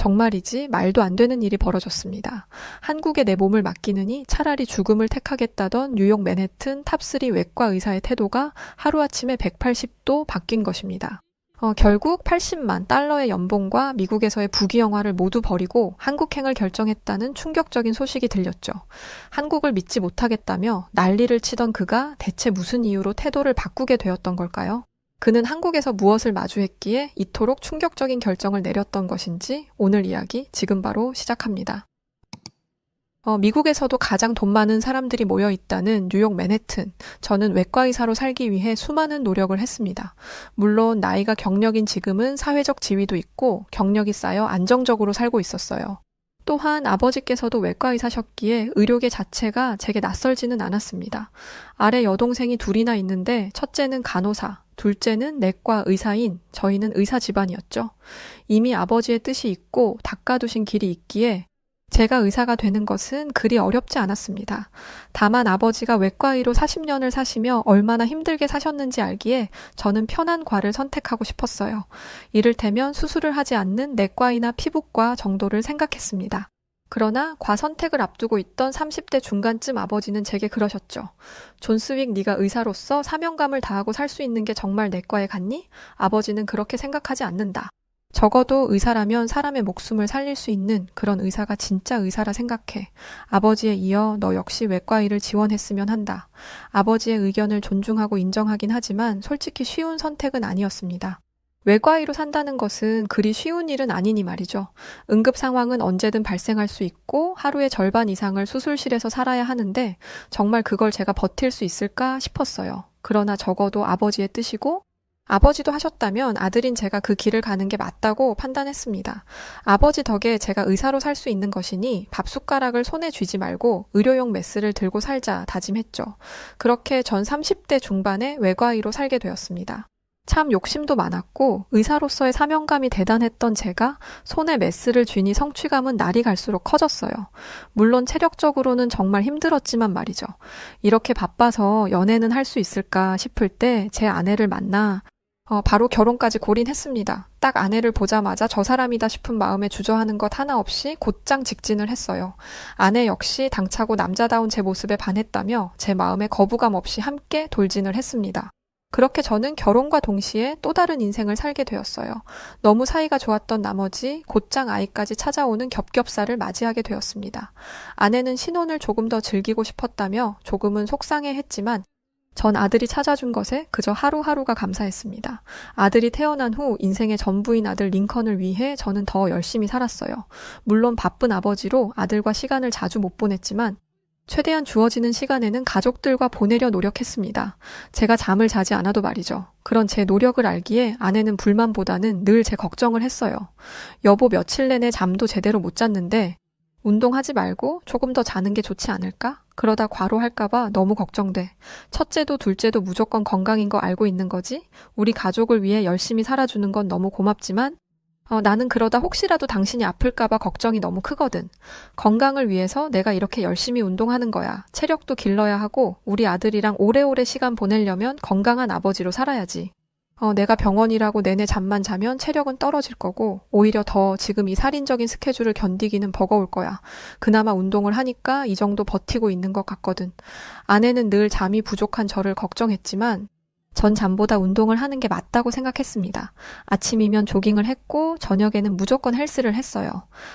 정말이지 말도 안 되는 일이 벌어졌습니다. 한국에 내 몸을 맡기느니 차라리 죽음을 택하겠다던 뉴욕 맨해튼 탑3 외과 의사의 태도가 하루아침에 180도 바뀐 것입니다. 결국 80만 달러의 연봉과 미국에서의 부귀영화를 모두 버리고 한국행을 결정했다는 충격적인 소식이 들렸죠. 한국을 믿지 못하겠다며 난리를 치던 그가 대체 무슨 이유로 태도를 바꾸게 되었던 걸까요? 그는 한국에서 무엇을 마주했기에 이토록 충격적인 결정을 내렸던 것인지 오늘 이야기 지금 바로 시작합니다. 미국에서도 가장 돈 많은 사람들이 모여 있다는 뉴욕 맨해튼. 저는 외과 의사로 살기 위해 수많은 노력을 했습니다. 물론 나이가 경력인 지금은 사회적 지위도 있고 경력이 쌓여 안정적으로 살고 있었어요. 또한 아버지께서도 외과 의사셨기에 의료계 자체가 제게 낯설지는 않았습니다. 아래 여동생이 둘이나 있는데 첫째는 간호사, 둘째는 내과 의사인 저희는 의사 집안이었죠. 이미 아버지의 뜻이 있고 닦아두신 길이 있기에 제가 의사가 되는 것은 그리 어렵지 않았습니다. 다만 아버지가 외과의로 40년을 사시며 얼마나 힘들게 사셨는지 알기에 저는 편한 과를 선택하고 싶었어요. 이를테면 수술을 하지 않는 내과이나 피부과 정도를 생각했습니다. 그러나 과 선택을 앞두고 있던 30대 중간쯤 아버지는 제게 그러셨죠. 존스윅, 네가 의사로서 사명감을 다하고 살 수 있는 게 정말 내과에 갔니? 아버지는 그렇게 생각하지 않는다. 적어도 의사라면 사람의 목숨을 살릴 수 있는 그런 의사가 진짜 의사라 생각해. 아버지에 이어 너 역시 외과의를 지원했으면 한다. 아버지의 의견을 존중하고 인정하긴 하지만 솔직히 쉬운 선택은 아니었습니다. 외과의로 산다는 것은 그리 쉬운 일은 아니니 말이죠. 응급 상황은 언제든 발생할 수 있고 하루의 절반 이상을 수술실에서 살아야 하는데 정말 그걸 제가 버틸 수 있을까 싶었어요. 그러나 적어도 아버지의 뜻이고 아버지도 하셨다면 아들인 제가 그 길을 가는 게 맞다고 판단했습니다. 아버지 덕에 제가 의사로 살 수 있는 것이니 밥숟가락을 손에 쥐지 말고 의료용 메스를 들고 살자 다짐했죠. 그렇게 전 30대 중반에 외과의로 살게 되었습니다. 참 욕심도 많았고 의사로서의 사명감이 대단했던 제가 손에 메스를 쥐니 성취감은 날이 갈수록 커졌어요. 물론 체력적으로는 정말 힘들었지만 말이죠. 이렇게 바빠서 연애는 할 수 있을까 싶을 때 제 아내를 만나 바로 결혼까지 골인했습니다. 딱 아내를 보자마자 저 사람이다 싶은 마음에 주저하는 것 하나 없이 곧장 직진을 했어요. 아내 역시 당차고 남자다운 제 모습에 반했다며 제 마음에 거부감 없이 함께 돌진을 했습니다. 그렇게 저는 결혼과 동시에 또 다른 인생을 살게 되었어요. 너무 사이가 좋았던 나머지 곧장 아이까지 찾아오는 겹겹살을 맞이하게 되었습니다. 아내는 신혼을 조금 더 즐기고 싶었다며 조금은 속상해했지만 전 아들이 찾아준 것에 그저 하루하루가 감사했습니다. 아들이 태어난 후 인생의 전부인 아들 링컨을 위해 저는 더 열심히 살았어요. 물론 바쁜 아버지로 아들과 시간을 자주 못 보냈지만 최대한 주어지는 시간에는 가족들과 보내려 노력했습니다. 제가 잠을 자지 않아도 말이죠. 그런 제 노력을 알기에 아내는 불만보다는 늘 제 걱정을 했어요. 여보 며칠 내내 잠도 제대로 못 잤는데 운동하지 말고 조금 더 자는 게 좋지 않을까? 그러다 과로할까봐 너무 걱정돼. 첫째도 둘째도 무조건 건강인 거 알고 있는 거지? 우리 가족을 위해 열심히 살아주는 건 너무 고맙지만 나는 그러다 혹시라도 당신이 아플까봐 걱정이 너무 크거든. 건강을 위해서 내가 이렇게 열심히 운동하는 거야. 체력도 길러야 하고 우리 아들이랑 오래오래 시간 보내려면 건강한 아버지로 살아야지. 내가 병원이라고 내내 잠만 자면 체력은 떨어질 거고 오히려 더 지금 이 살인적인 스케줄을 견디기는 버거울 거야. 그나마 운동을 하니까 이 정도 버티고 있는 것 같거든. 아내는 늘 잠이 부족한 저를 걱정했지만 전 잠보다 운동을 하는 게 맞다고 생각했습니다. 아침이면 조깅을 했고 저녁에는 무조건 헬스를 했어요.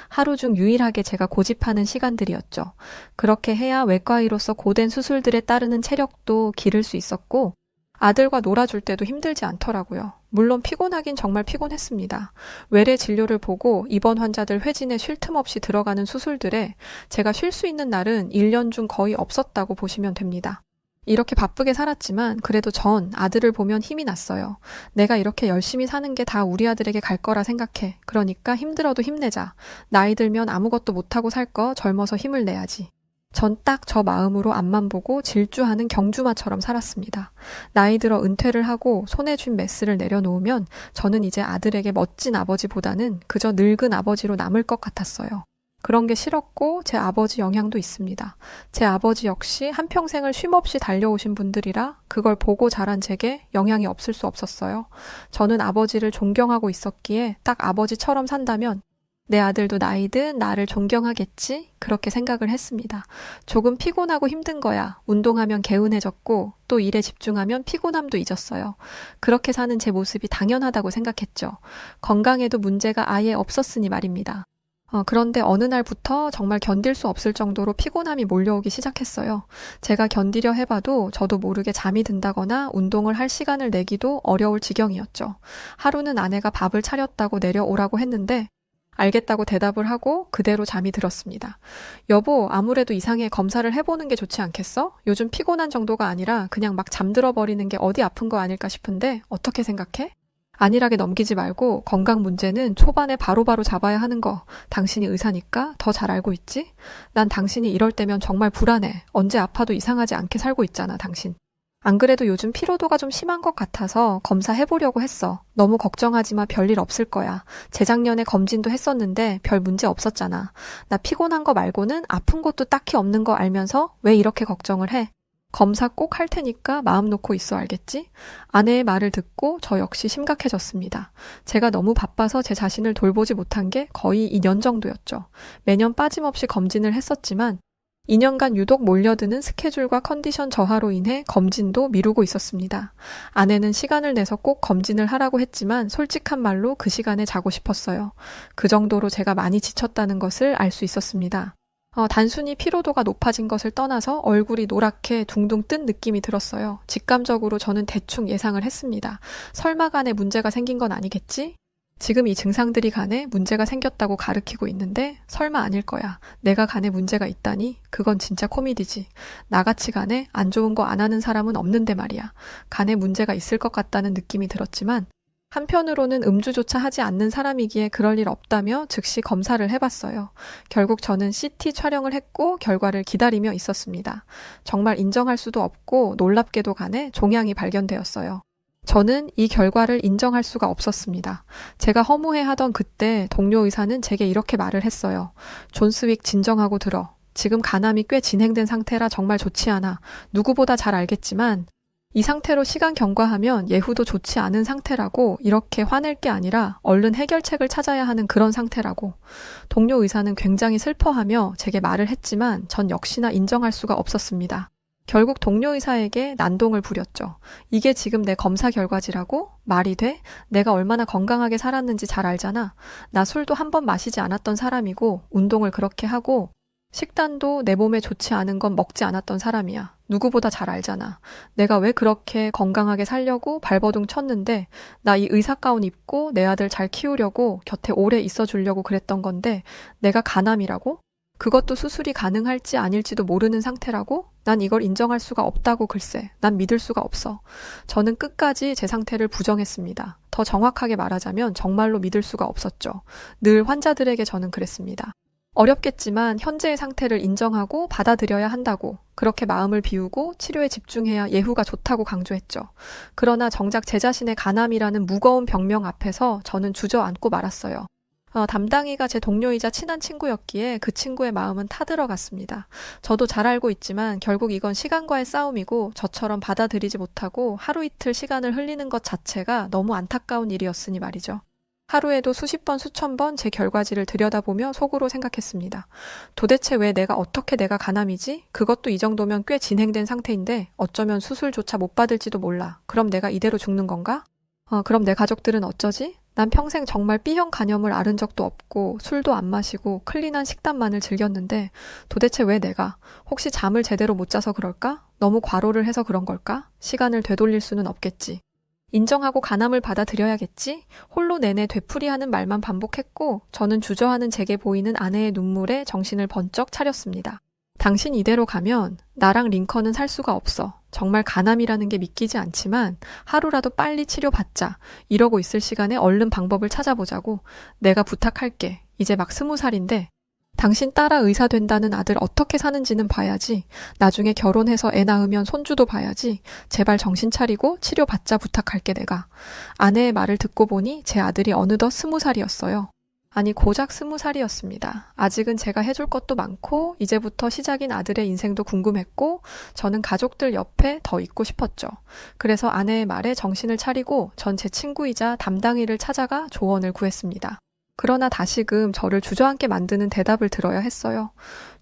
하루 중 유일하게 제가 고집하는 시간들이었죠. 그렇게 해야 외과의로서 고된 수술들에 따르는 체력도 기를 수 있었고 아들과 놀아줄 때도 힘들지 않더라고요. 물론 피곤하긴 정말 피곤했습니다. 외래 진료를 보고 입원 환자들 회진에 쉴 틈 없이 들어가는 수술들에 제가 쉴 수 있는 날은 1년 중 거의 없었다고 보시면 됩니다. 이렇게 바쁘게 살았지만 그래도 전 아들을 보면 힘이 났어요. 내가 이렇게 열심히 사는 게 다 우리 아들에게 갈 거라 생각해. 그러니까 힘들어도 힘내자. 나이 들면 아무것도 못하고 살 거 젊어서 힘을 내야지. 전 딱 저 마음으로 앞만 보고 질주하는 경주마처럼 살았습니다. 나이 들어 은퇴를 하고 손에 쥔 메스를 내려놓으면 저는 이제 아들에게 멋진 아버지보다는 그저 늙은 아버지로 남을 것 같았어요. 그런 게 싫었고 제 아버지 영향도 있습니다. 제 아버지 역시 한평생을 쉼없이 달려오신 분들이라 그걸 보고 자란 제게 영향이 없을 수 없었어요. 저는 아버지를 존경하고 있었기에 딱 아버지처럼 산다면 내 아들도 나이든 나를 존경하겠지? 그렇게 생각을 했습니다. 조금 피곤하고 힘든 거야. 운동하면 개운해졌고 또 일에 집중하면 피곤함도 잊었어요. 그렇게 사는 제 모습이 당연하다고 생각했죠. 건강에도 문제가 아예 없었으니 말입니다. 그런데 어느 날부터 정말 견딜 수 없을 정도로 피곤함이 몰려오기 시작했어요. 제가 견디려 해봐도 저도 모르게 잠이 든다거나 운동을 할 시간을 내기도 어려울 지경이었죠. 하루는 아내가 밥을 차렸다고 내려오라고 했는데 알겠다고 대답을 하고 그대로 잠이 들었습니다. 여보, 아무래도 이상해. 검사를 해보는 게 좋지 않겠어? 요즘 피곤한 정도가 아니라 그냥 막 잠들어 버리는 게 어디 아픈 거 아닐까 싶은데 어떻게 생각해? 안일하게 넘기지 말고 건강 문제는 초반에 바로바로 잡아야 하는 거. 당신이 의사니까 더 잘 알고 있지? 난 당신이 이럴 때면 정말 불안해. 언제 아파도 이상하지 않게 살고 있잖아, 당신. 안 그래도 요즘 피로도가 좀 심한 것 같아서 검사해보려고 했어. 너무 걱정하지 마. 별일 없을 거야. 재작년에 검진도 했었는데 별 문제 없었잖아. 나 피곤한 거 말고는 아픈 것도 딱히 없는 거 알면서 왜 이렇게 걱정을 해? 검사 꼭 할 테니까 마음 놓고 있어, 알겠지? 아내의 말을 듣고 저 역시 심각해졌습니다. 제가 너무 바빠서 제 자신을 돌보지 못한 게 거의 2년 정도였죠. 매년 빠짐없이 검진을 했었지만 2년간 유독 몰려드는 스케줄과 컨디션 저하로 인해 검진도 미루고 있었습니다. 아내는 시간을 내서 꼭 검진을 하라고 했지만 솔직한 말로 그 시간에 자고 싶었어요. 그 정도로 제가 많이 지쳤다는 것을 알 수 있었습니다. 단순히 피로도가 높아진 것을 떠나서 얼굴이 노랗게 둥둥 뜬 느낌이 들었어요. 직감적으로 저는 대충 예상을 했습니다. 설마 간에 문제가 생긴 건 아니겠지? 지금 이 증상들이 간에 문제가 생겼다고 가르치고 있는데 설마 아닐 거야. 내가 간에 문제가 있다니? 그건 진짜 코미디지. 나같이 간에 안 좋은 거 안 하는 사람은 없는데 말이야. 간에 문제가 있을 것 같다는 느낌이 들었지만 한편으로는 음주조차 하지 않는 사람이기에 그럴 일 없다며 즉시 검사를 해봤어요. 결국 저는 CT 촬영을 했고 결과를 기다리며 있었습니다. 정말 인정할 수도 없고 놀랍게도 간에 종양이 발견되었어요. 저는 이 결과를 인정할 수가 없었습니다. 제가 허무해하던 그때 동료 의사는 제게 이렇게 말을 했어요. 존스윅 진정하고 들어. 지금 간암이 꽤 진행된 상태라 정말 좋지 않아. 누구보다 잘 알겠지만 이 상태로 시간 경과하면 예후도 좋지 않은 상태라고. 이렇게 화낼 게 아니라 얼른 해결책을 찾아야 하는 그런 상태라고. 동료 의사는 굉장히 슬퍼하며 제게 말을 했지만 전 역시나 인정할 수가 없었습니다. 결국 동료 의사에게 난동을 부렸죠. 이게 지금 내 검사 결과지라고? 말이 돼? 내가 얼마나 건강하게 살았는지 잘 알잖아. 나 술도 한 번 마시지 않았던 사람이고 운동을 그렇게 하고 식단도 내 몸에 좋지 않은 건 먹지 않았던 사람이야. 누구보다 잘 알잖아. 내가 왜 그렇게 건강하게 살려고 발버둥 쳤는데 나 이 의사 가운 입고 내 아들 잘 키우려고 곁에 오래 있어 주려고 그랬던 건데 내가 간암이라고? 그것도 수술이 가능할지 아닐지도 모르는 상태라고? 난 이걸 인정할 수가 없다고. 글쎄, 난 믿을 수가 없어. 저는 끝까지 제 상태를 부정했습니다. 더 정확하게 말하자면 정말로 믿을 수가 없었죠. 늘 환자들에게 저는 그랬습니다. 어렵겠지만 현재의 상태를 인정하고 받아들여야 한다고. 그렇게 마음을 비우고 치료에 집중해야 예후가 좋다고 강조했죠. 그러나 정작 제 자신의 간암이라는 무거운 병명 앞에서 저는 주저앉고 말았어요. 담당이가 제 동료이자 친한 친구였기에 그 친구의 마음은 타들어갔습니다. 저도 잘 알고 있지만 결국 이건 시간과의 싸움이고 저처럼 받아들이지 못하고 하루 이틀 시간을 흘리는 것 자체가 너무 안타까운 일이었으니 말이죠. 하루에도 수십 번 수천 번 제 결과지를 들여다보며 속으로 생각했습니다. 도대체 왜 어떻게 내가 간암이지? 그것도 이 정도면 꽤 진행된 상태인데 어쩌면 수술조차 못 받을지도 몰라. 그럼 내가 이대로 죽는 건가? 그럼 내 가족들은 어쩌지? 난 평생 정말 B형 간염을 앓은 적도 없고 술도 안 마시고 클린한 식단만을 즐겼는데 도대체 왜 내가? 혹시 잠을 제대로 못 자서 그럴까? 너무 과로를 해서 그런 걸까? 시간을 되돌릴 수는 없겠지. 인정하고 간암을 받아들여야겠지? 홀로 내내 되풀이하는 말만 반복했고 저는 주저하는 제게 보이는 아내의 눈물에 정신을 번쩍 차렸습니다. 당신 이대로 가면 나랑 링컨은 살 수가 없어. 정말 간암이라는 게 믿기지 않지만 하루라도 빨리 치료받자. 이러고 있을 시간에 얼른 방법을 찾아보자고. 내가 부탁할게. 이제 막 20살인데 당신 따라 의사 된다는 아들 어떻게 사는지는 봐야지. 나중에 결혼해서 애 낳으면 손주도 봐야지. 제발 정신 차리고 치료받자 부탁할게 내가. 아내의 말을 듣고 보니 제 아들이 어느덧 20살이었어요. 아니 고작 20살이었습니다. 아직은 제가 해줄 것도 많고 이제부터 시작인 아들의 인생도 궁금했고 저는 가족들 옆에 더 있고 싶었죠. 그래서 아내의 말에 정신을 차리고 전 제 친구이자 담당이를 찾아가 조언을 구했습니다. 그러나 다시금 저를 주저앉게 만드는 대답을 들어야 했어요.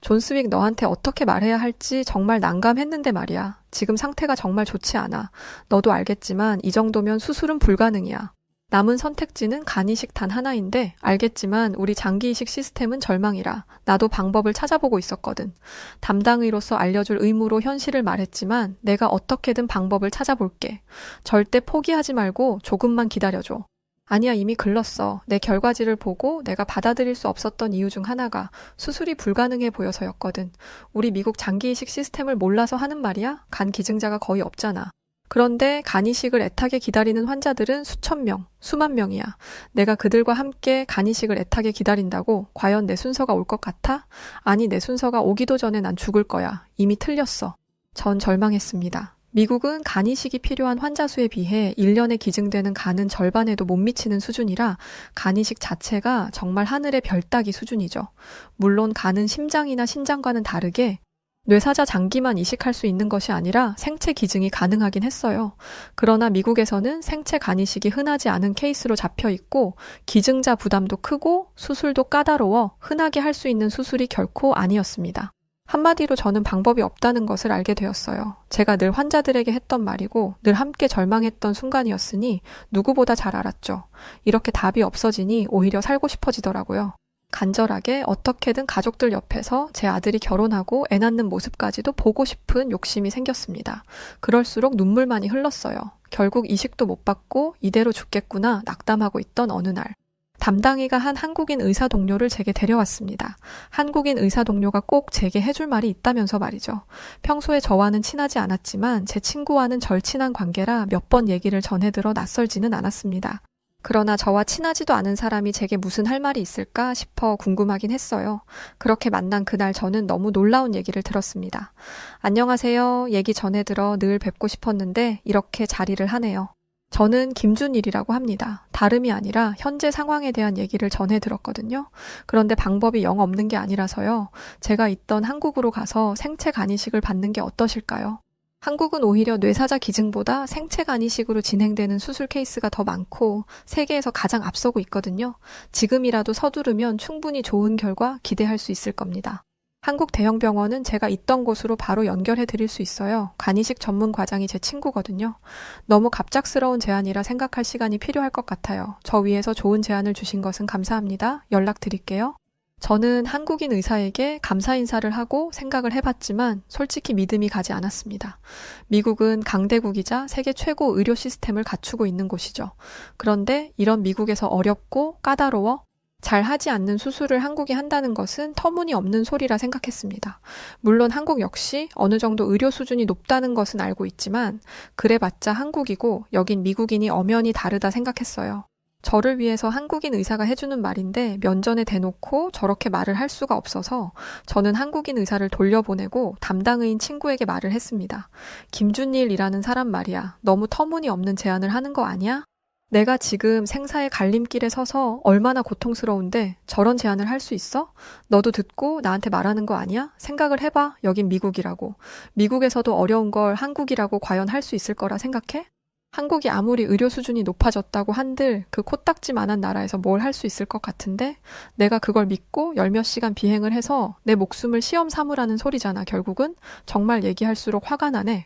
존 스윅 너한테 어떻게 말해야 할지 정말 난감했는데 말이야. 지금 상태가 정말 좋지 않아. 너도 알겠지만 이 정도면 수술은 불가능이야. 남은 선택지는 간이식 단 하나인데 알겠지만 우리 장기이식 시스템은 절망이라 나도 방법을 찾아보고 있었거든. 담당의로서 알려줄 의무로 현실을 말했지만 내가 어떻게든 방법을 찾아볼게. 절대 포기하지 말고 조금만 기다려줘. 아니야, 이미 글렀어. 내 결과지를 보고 내가 받아들일 수 없었던 이유 중 하나가 수술이 불가능해 보여서였거든. 우리 미국 장기이식 시스템을 몰라서 하는 말이야? 간 기증자가 거의 없잖아. 그런데 간이식을 애타게 기다리는 환자들은 수천 명, 수만 명이야. 내가 그들과 함께 간이식을 애타게 기다린다고 과연 내 순서가 올 것 같아? 아니, 내 순서가 오기도 전에 난 죽을 거야. 이미 틀렸어. 전 절망했습니다. 미국은 간이식이 필요한 환자 수에 비해 1년에 기증되는 간은 절반에도 못 미치는 수준이라 간이식 자체가 정말 하늘의 별 따기 수준이죠. 물론 간은 심장이나 신장과는 다르게 뇌사자 장기만 이식할 수 있는 것이 아니라 생체 기증이 가능하긴 했어요. 그러나 미국에서는 생체 간이식이 흔하지 않은 케이스로 잡혀 있고 기증자 부담도 크고 수술도 까다로워 흔하게 할 수 있는 수술이 결코 아니었습니다. 한마디로 저는 방법이 없다는 것을 알게 되었어요. 제가 늘 환자들에게 했던 말이고 늘 함께 절망했던 순간이었으니 누구보다 잘 알았죠. 이렇게 답이 없어지니 오히려 살고 싶어지더라고요. 간절하게 어떻게든 가족들 옆에서 제 아들이 결혼하고 애 낳는 모습까지도 보고 싶은 욕심이 생겼습니다. 그럴수록 눈물만이 흘렀어요. 결국 이식도 못 받고 이대로 죽겠구나 낙담하고 있던 어느 날. 담당의가 한 한국인 의사 동료를 제게 데려왔습니다. 한국인 의사 동료가 꼭 제게 해줄 말이 있다면서 말이죠. 평소에 저와는 친하지 않았지만 제 친구와는 절친한 관계라 몇 번 얘기를 전해들어 낯설지는 않았습니다. 그러나 저와 친하지도 않은 사람이 제게 무슨 할 말이 있을까 싶어 궁금하긴 했어요. 그렇게 만난 그날 저는 너무 놀라운 얘기를 들었습니다. 안녕하세요. 얘기 전해들어 늘 뵙고 싶었는데 이렇게 자리를 하네요. 저는 김준일이라고 합니다. 다름이 아니라 현재 상황에 대한 얘기를 전해 들었거든요. 그런데 방법이 영 없는 게 아니라서요. 제가 있던 한국으로 가서 생체 간이식을 받는 게 어떠실까요? 한국은 오히려 뇌사자 기증보다 생체 간이식으로 진행되는 수술 케이스가 더 많고 세계에서 가장 앞서고 있거든요. 지금이라도 서두르면 충분히 좋은 결과 기대할 수 있을 겁니다. 한국 대형 병원은 제가 있던 곳으로 바로 연결해 드릴 수 있어요. 간이식 전문 과장이 제 친구거든요. 너무 갑작스러운 제안이라 생각할 시간이 필요할 것 같아요. 저 위해서 좋은 제안을 주신 것은 감사합니다. 연락드릴게요. 저는 한국인 의사에게 감사 인사를 하고 생각을 해봤지만 솔직히 믿음이 가지 않았습니다. 미국은 강대국이자 세계 최고 의료 시스템을 갖추고 있는 곳이죠. 그런데 이런 미국에서 어렵고 까다로워 잘 하지 않는 수술을 한국이 한다는 것은 터무니없는 소리라 생각했습니다. 물론 한국 역시 어느 정도 의료 수준이 높다는 것은 알고 있지만 그래봤자 한국이고 여긴 미국인이 엄연히 다르다 생각했어요. 저를 위해서 한국인 의사가 해주는 말인데 면전에 대놓고 저렇게 말을 할 수가 없어서 저는 한국인 의사를 돌려보내고 담당의인 친구에게 말을 했습니다. 김준일이라는 사람 말이야. 너무 터무니없는 제안을 하는 거 아니야? 내가 지금 생사의 갈림길에 서서 얼마나 고통스러운데 저런 제안을 할 수 있어? 너도 듣고 나한테 말하는 거 아니야? 생각을 해봐. 여긴 미국이라고. 미국에서도 어려운 걸 한국이라고 과연 할 수 있을 거라 생각해? 한국이 아무리 의료 수준이 높아졌다고 한들 그 코딱지만한 나라에서 뭘 할 수 있을 것 같은데 내가 그걸 믿고 열 몇 시간 비행을 해서 내 목숨을 시험 삼으라는 소리잖아. 결국은 정말 얘기할수록 화가 나네.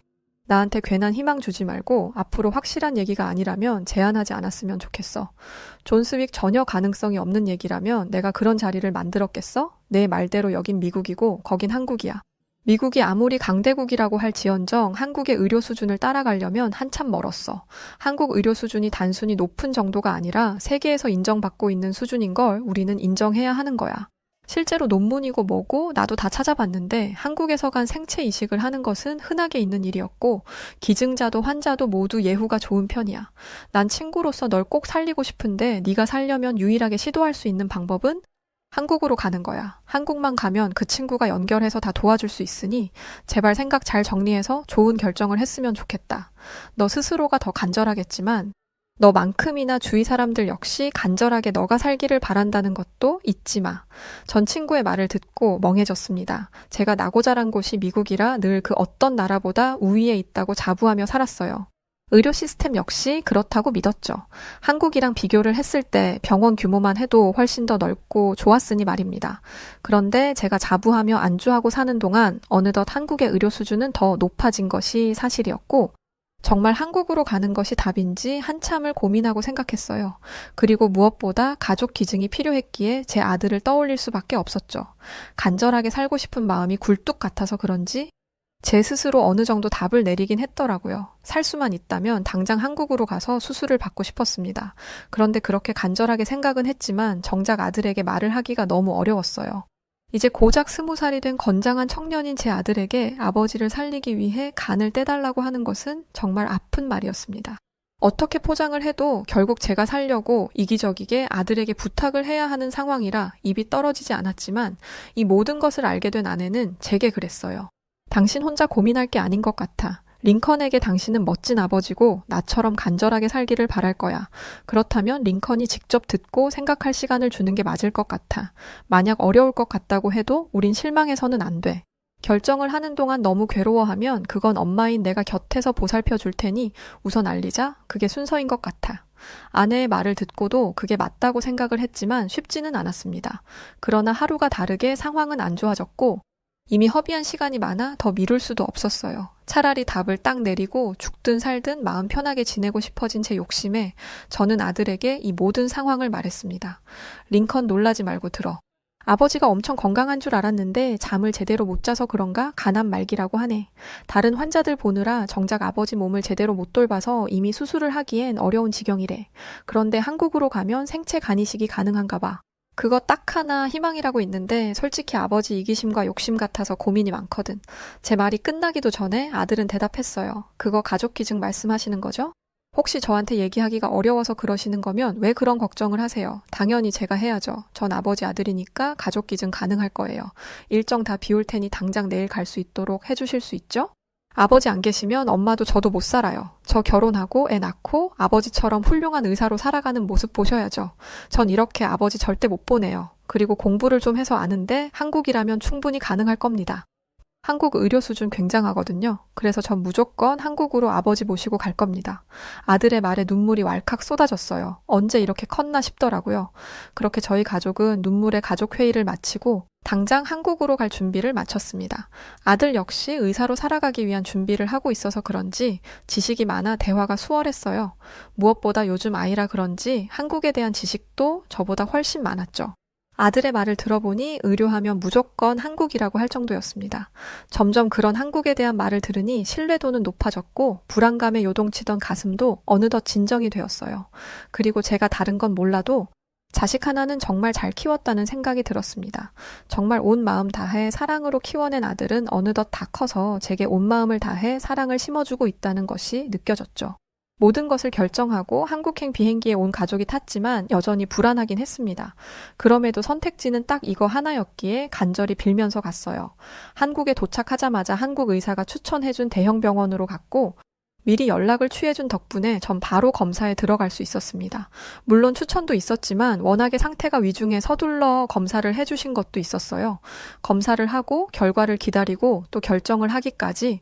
나한테 괜한 희망 주지 말고 앞으로 확실한 얘기가 아니라면 제안하지 않았으면 좋겠어. 존 스윅 전혀 가능성이 없는 얘기라면 내가 그런 자리를 만들었겠어? 내 말대로 여긴 미국이고 거긴 한국이야. 미국이 아무리 강대국이라고 할지언정 한국의 의료 수준을 따라가려면 한참 멀었어. 한국 의료 수준이 단순히 높은 정도가 아니라 세계에서 인정받고 있는 수준인 걸 우리는 인정해야 하는 거야. 실제로 논문이고 뭐고 나도 다 찾아봤는데 한국에서 간 생체 이식을 하는 것은 흔하게 있는 일이었고 기증자도 환자도 모두 예후가 좋은 편이야. 난 친구로서 널 꼭 살리고 싶은데 네가 살려면 유일하게 시도할 수 있는 방법은 한국으로 가는 거야. 한국만 가면 그 친구가 연결해서 다 도와줄 수 있으니 제발 생각 잘 정리해서 좋은 결정을 했으면 좋겠다. 너 스스로가 더 간절하겠지만 너만큼이나 주위 사람들 역시 간절하게 너가 살기를 바란다는 것도 잊지 마. 전 친구의 말을 듣고 멍해졌습니다. 제가 나고 자란 곳이 미국이라 늘 그 어떤 나라보다 우위에 있다고 자부하며 살았어요. 의료 시스템 역시 그렇다고 믿었죠. 한국이랑 비교를 했을 때 병원 규모만 해도 훨씬 더 넓고 좋았으니 말입니다. 그런데 제가 자부하며 안주하고 사는 동안 어느덧 한국의 의료 수준은 더 높아진 것이 사실이었고, 정말 한국으로 가는 것이 답인지 한참을 고민하고 생각했어요. 그리고 무엇보다 가족 기증이 필요했기에 제 아들을 떠올릴 수밖에 없었죠. 간절하게 살고 싶은 마음이 굴뚝 같아서 그런지 제 스스로 어느 정도 답을 내리긴 했더라고요. 살 수만 있다면 당장 한국으로 가서 수술을 받고 싶었습니다. 그런데 그렇게 간절하게 생각은 했지만 정작 아들에게 말을 하기가 너무 어려웠어요. 이제 고작 20살이 된 건장한 청년인 제 아들에게 아버지를 살리기 위해 간을 떼달라고 하는 것은 정말 아픈 말이었습니다. 어떻게 포장을 해도 결국 제가 살려고 이기적이게 아들에게 부탁을 해야 하는 상황이라 입이 떨어지지 않았지만, 이 모든 것을 알게 된 아내는 제게 그랬어요. 당신 혼자 고민할 게 아닌 것 같아. 링컨에게 당신은 멋진 아버지고 나처럼 간절하게 살기를 바랄 거야. 그렇다면 링컨이 직접 듣고 생각할 시간을 주는 게 맞을 것 같아. 만약 어려울 것 같다고 해도 우린 실망해서는 안 돼. 결정을 하는 동안 너무 괴로워하면 그건 엄마인 내가 곁에서 보살펴 줄 테니 우선 알리자. 그게 순서인 것 같아. 아내의 말을 듣고도 그게 맞다고 생각을 했지만 쉽지는 않았습니다. 그러나 하루가 다르게 상황은 안 좋아졌고, 이미 허비한 시간이 많아 더 미룰 수도 없었어요. 차라리 답을 딱 내리고 죽든 살든 마음 편하게 지내고 싶어진 제 욕심에 저는 아들에게 이 모든 상황을 말했습니다. 링컨, 놀라지 말고 들어. 아버지가 엄청 건강한 줄 알았는데 잠을 제대로 못 자서 그런가 간암 말기라고 하네. 다른 환자들 보느라 정작 아버지 몸을 제대로 못 돌봐서 이미 수술을 하기엔 어려운 지경이래. 그런데 한국으로 가면 생체 간이식이 가능한가 봐. 그거 딱 하나 희망이라고 있는데 솔직히 아버지 이기심과 욕심 같아서 고민이 많거든. 제 말이 끝나기도 전에 아들은 대답했어요. 그거 가족 기증 말씀하시는 거죠? 혹시 저한테 얘기하기가 어려워서 그러시는 거면 왜 그런 걱정을 하세요? 당연히 제가 해야죠. 전 아버지 아들이니까 가족 기증 가능할 거예요. 일정 다 비울 테니 당장 내일 갈 수 있도록 해주실 수 있죠? 아버지 안 계시면 엄마도 저도 못 살아요. 저 결혼하고 애 낳고 아버지처럼 훌륭한 의사로 살아가는 모습 보셔야죠. 전 이렇게 아버지 절대 못 보내요. 그리고 공부를 좀 해서 아는데 한국이라면 충분히 가능할 겁니다. 한국 의료 수준 굉장하거든요. 그래서 전 무조건 한국으로 아버지 모시고 갈 겁니다. 아들의 말에 눈물이 왈칵 쏟아졌어요. 언제 이렇게 컸나 싶더라고요. 그렇게 저희 가족은 눈물의 가족회의를 마치고 당장 한국으로 갈 준비를 마쳤습니다. 아들 역시 의사로 살아가기 위한 준비를 하고 있어서 그런지 지식이 많아 대화가 수월했어요. 무엇보다 요즘 아이라 그런지 한국에 대한 지식도 저보다 훨씬 많았죠. 아들의 말을 들어보니 의료하면 무조건 한국이라고 할 정도였습니다. 점점 그런 한국에 대한 말을 들으니 신뢰도는 높아졌고 불안감에 요동치던 가슴도 어느덧 진정이 되었어요. 그리고 제가 다른 건 몰라도 자식 하나는 정말 잘 키웠다는 생각이 들었습니다. 정말 온 마음 다해 사랑으로 키워낸 아들은 어느덧 다 커서 제게 온 마음을 다해 사랑을 심어주고 있다는 것이 느껴졌죠. 모든 것을 결정하고 한국행 비행기에 온 가족이 탔지만 여전히 불안하긴 했습니다. 그럼에도 선택지는 딱 이거 하나였기에 간절히 빌면서 갔어요. 한국에 도착하자마자 한국 의사가 추천해준 대형 병원으로 갔고 미리 연락을 취해준 덕분에 전 바로 검사에 들어갈 수 있었습니다. 물론 추천도 있었지만 워낙에 상태가 위중해 서둘러 검사를 해주신 것도 있었어요. 검사를 하고 결과를 기다리고 또 결정을 하기까지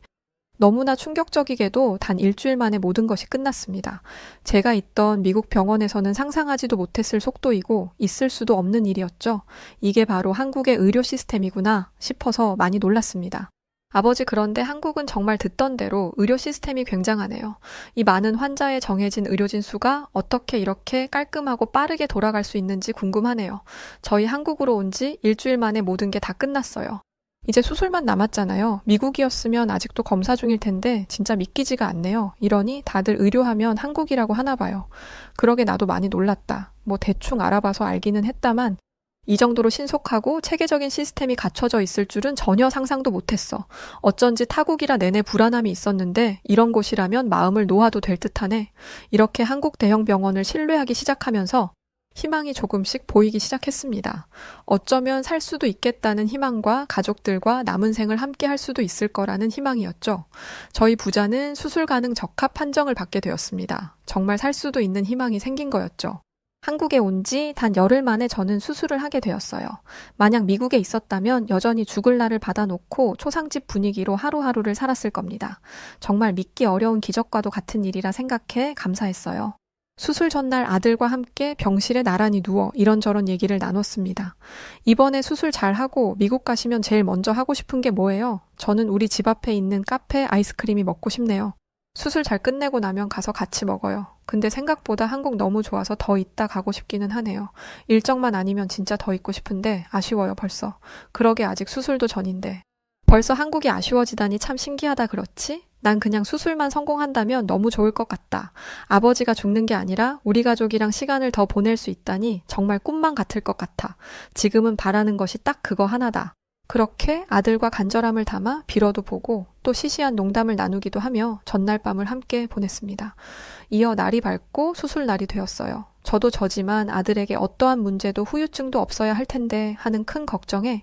너무나 충격적이게도 단 일주일 만에 모든 것이 끝났습니다. 제가 있던 미국 병원에서는 상상하지도 못했을 속도이고 있을 수도 없는 일이었죠. 이게 바로 한국의 의료 시스템이구나 싶어서 많이 놀랐습니다. 아버지, 그런데 한국은 정말 듣던 대로 의료 시스템이 굉장하네요. 이 많은 환자에 정해진 의료진 수가 어떻게 이렇게 깔끔하고 빠르게 돌아갈 수 있는지 궁금하네요. 저희 한국으로 온 지 일주일 만에 모든 게 다 끝났어요. 이제 수술만 남았잖아요. 미국이었으면 아직도 검사 중일 텐데 진짜 믿기지가 않네요. 이러니 다들 의료하면 한국이라고 하나 봐요. 그러게 나도 많이 놀랐다. 뭐 대충 알아봐서 알기는 했다만 이 정도로 신속하고 체계적인 시스템이 갖춰져 있을 줄은 전혀 상상도 못했어. 어쩐지 타국이라 내내 불안함이 있었는데 이런 곳이라면 마음을 놓아도 될 듯하네. 이렇게 한국 대형 병원을 신뢰하기 시작하면서 희망이 조금씩 보이기 시작했습니다. 어쩌면 살 수도 있겠다는 희망과 가족들과 남은 생을 함께 할 수도 있을 거라는 희망이었죠. 저희 부자는 수술 가능 적합 판정을 받게 되었습니다. 정말 살 수도 있는 희망이 생긴 거였죠. 한국에 온 지 단 열흘 만에 저는 수술을 하게 되었어요. 만약 미국에 있었다면 여전히 죽을 날을 받아놓고 초상집 분위기로 하루하루를 살았을 겁니다. 정말 믿기 어려운 기적과도 같은 일이라 생각해 감사했어요. 수술 전날 아들과 함께 병실에 나란히 누워 이런저런 얘기를 나눴습니다. 이번에 수술 잘하고 미국 가시면 제일 먼저 하고 싶은 게 뭐예요? 저는 우리 집 앞에 있는 카페 아이스크림이 먹고 싶네요. 수술 잘 끝내고 나면 가서 같이 먹어요. 근데 생각보다 한국 너무 좋아서 더 있다 가고 싶기는 하네요. 일정만 아니면 진짜 더 있고 싶은데 아쉬워요 벌써. 그러게 아직 수술도 전인데. 벌써 한국이 아쉬워지다니 참 신기하다 그렇지? 난 그냥 수술만 성공한다면 너무 좋을 것 같다. 아버지가 죽는 게 아니라 우리 가족이랑 시간을 더 보낼 수 있다니 정말 꿈만 같을 것 같아. 지금은 바라는 것이 딱 그거 하나다. 그렇게 아들과 간절함을 담아 빌어도 보고 또 시시한 농담을 나누기도 하며 전날 밤을 함께 보냈습니다. 이어 날이 밝고 수술 날이 되었어요. 저도 저지만 아들에게 어떠한 문제도 후유증도 없어야 할 텐데 하는 큰 걱정에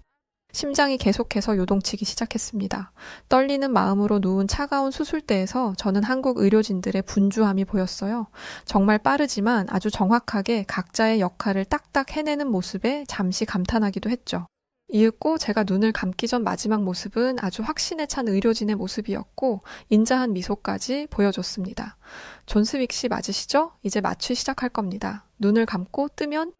심장이 계속해서 요동치기 시작했습니다. 떨리는 마음으로 누운 차가운 수술대에서 저는 한국 의료진들의 분주함이 보였어요. 정말 빠르지만 아주 정확하게 각자의 역할을 딱딱 해내는 모습에 잠시 감탄하기도 했죠. 이윽고 제가 눈을 감기 전 마지막 모습은 아주 확신에 찬 의료진의 모습이었고 인자한 미소까지 보여줬습니다. 존스윅 씨 맞으시죠? 이제 마취 시작할 겁니다. 눈을 감고 뜨면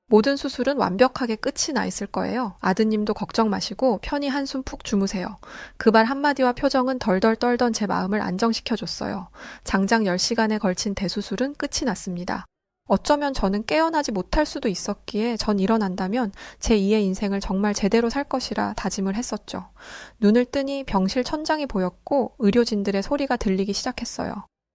모든 수술은 완벽하게 끝이 나 있을 거예요. 아드님도 걱정 마시고 편히 한숨 푹 주무세요. 그 말 한마디와 표정은 덜덜 떨던 제 마음을 안정시켜줬어요. 장장 10시간에 걸친 대수술은 끝이 났습니다. 어쩌면 저는 깨어나지 못할 수도 있었기에 전 일어난다면 제2의 인생을 정말 제대로 살 것이라 다짐을 했었죠. 눈을 뜨니 병실 천장이 보였고 의료진들의 소리가 들리기 시작했어요.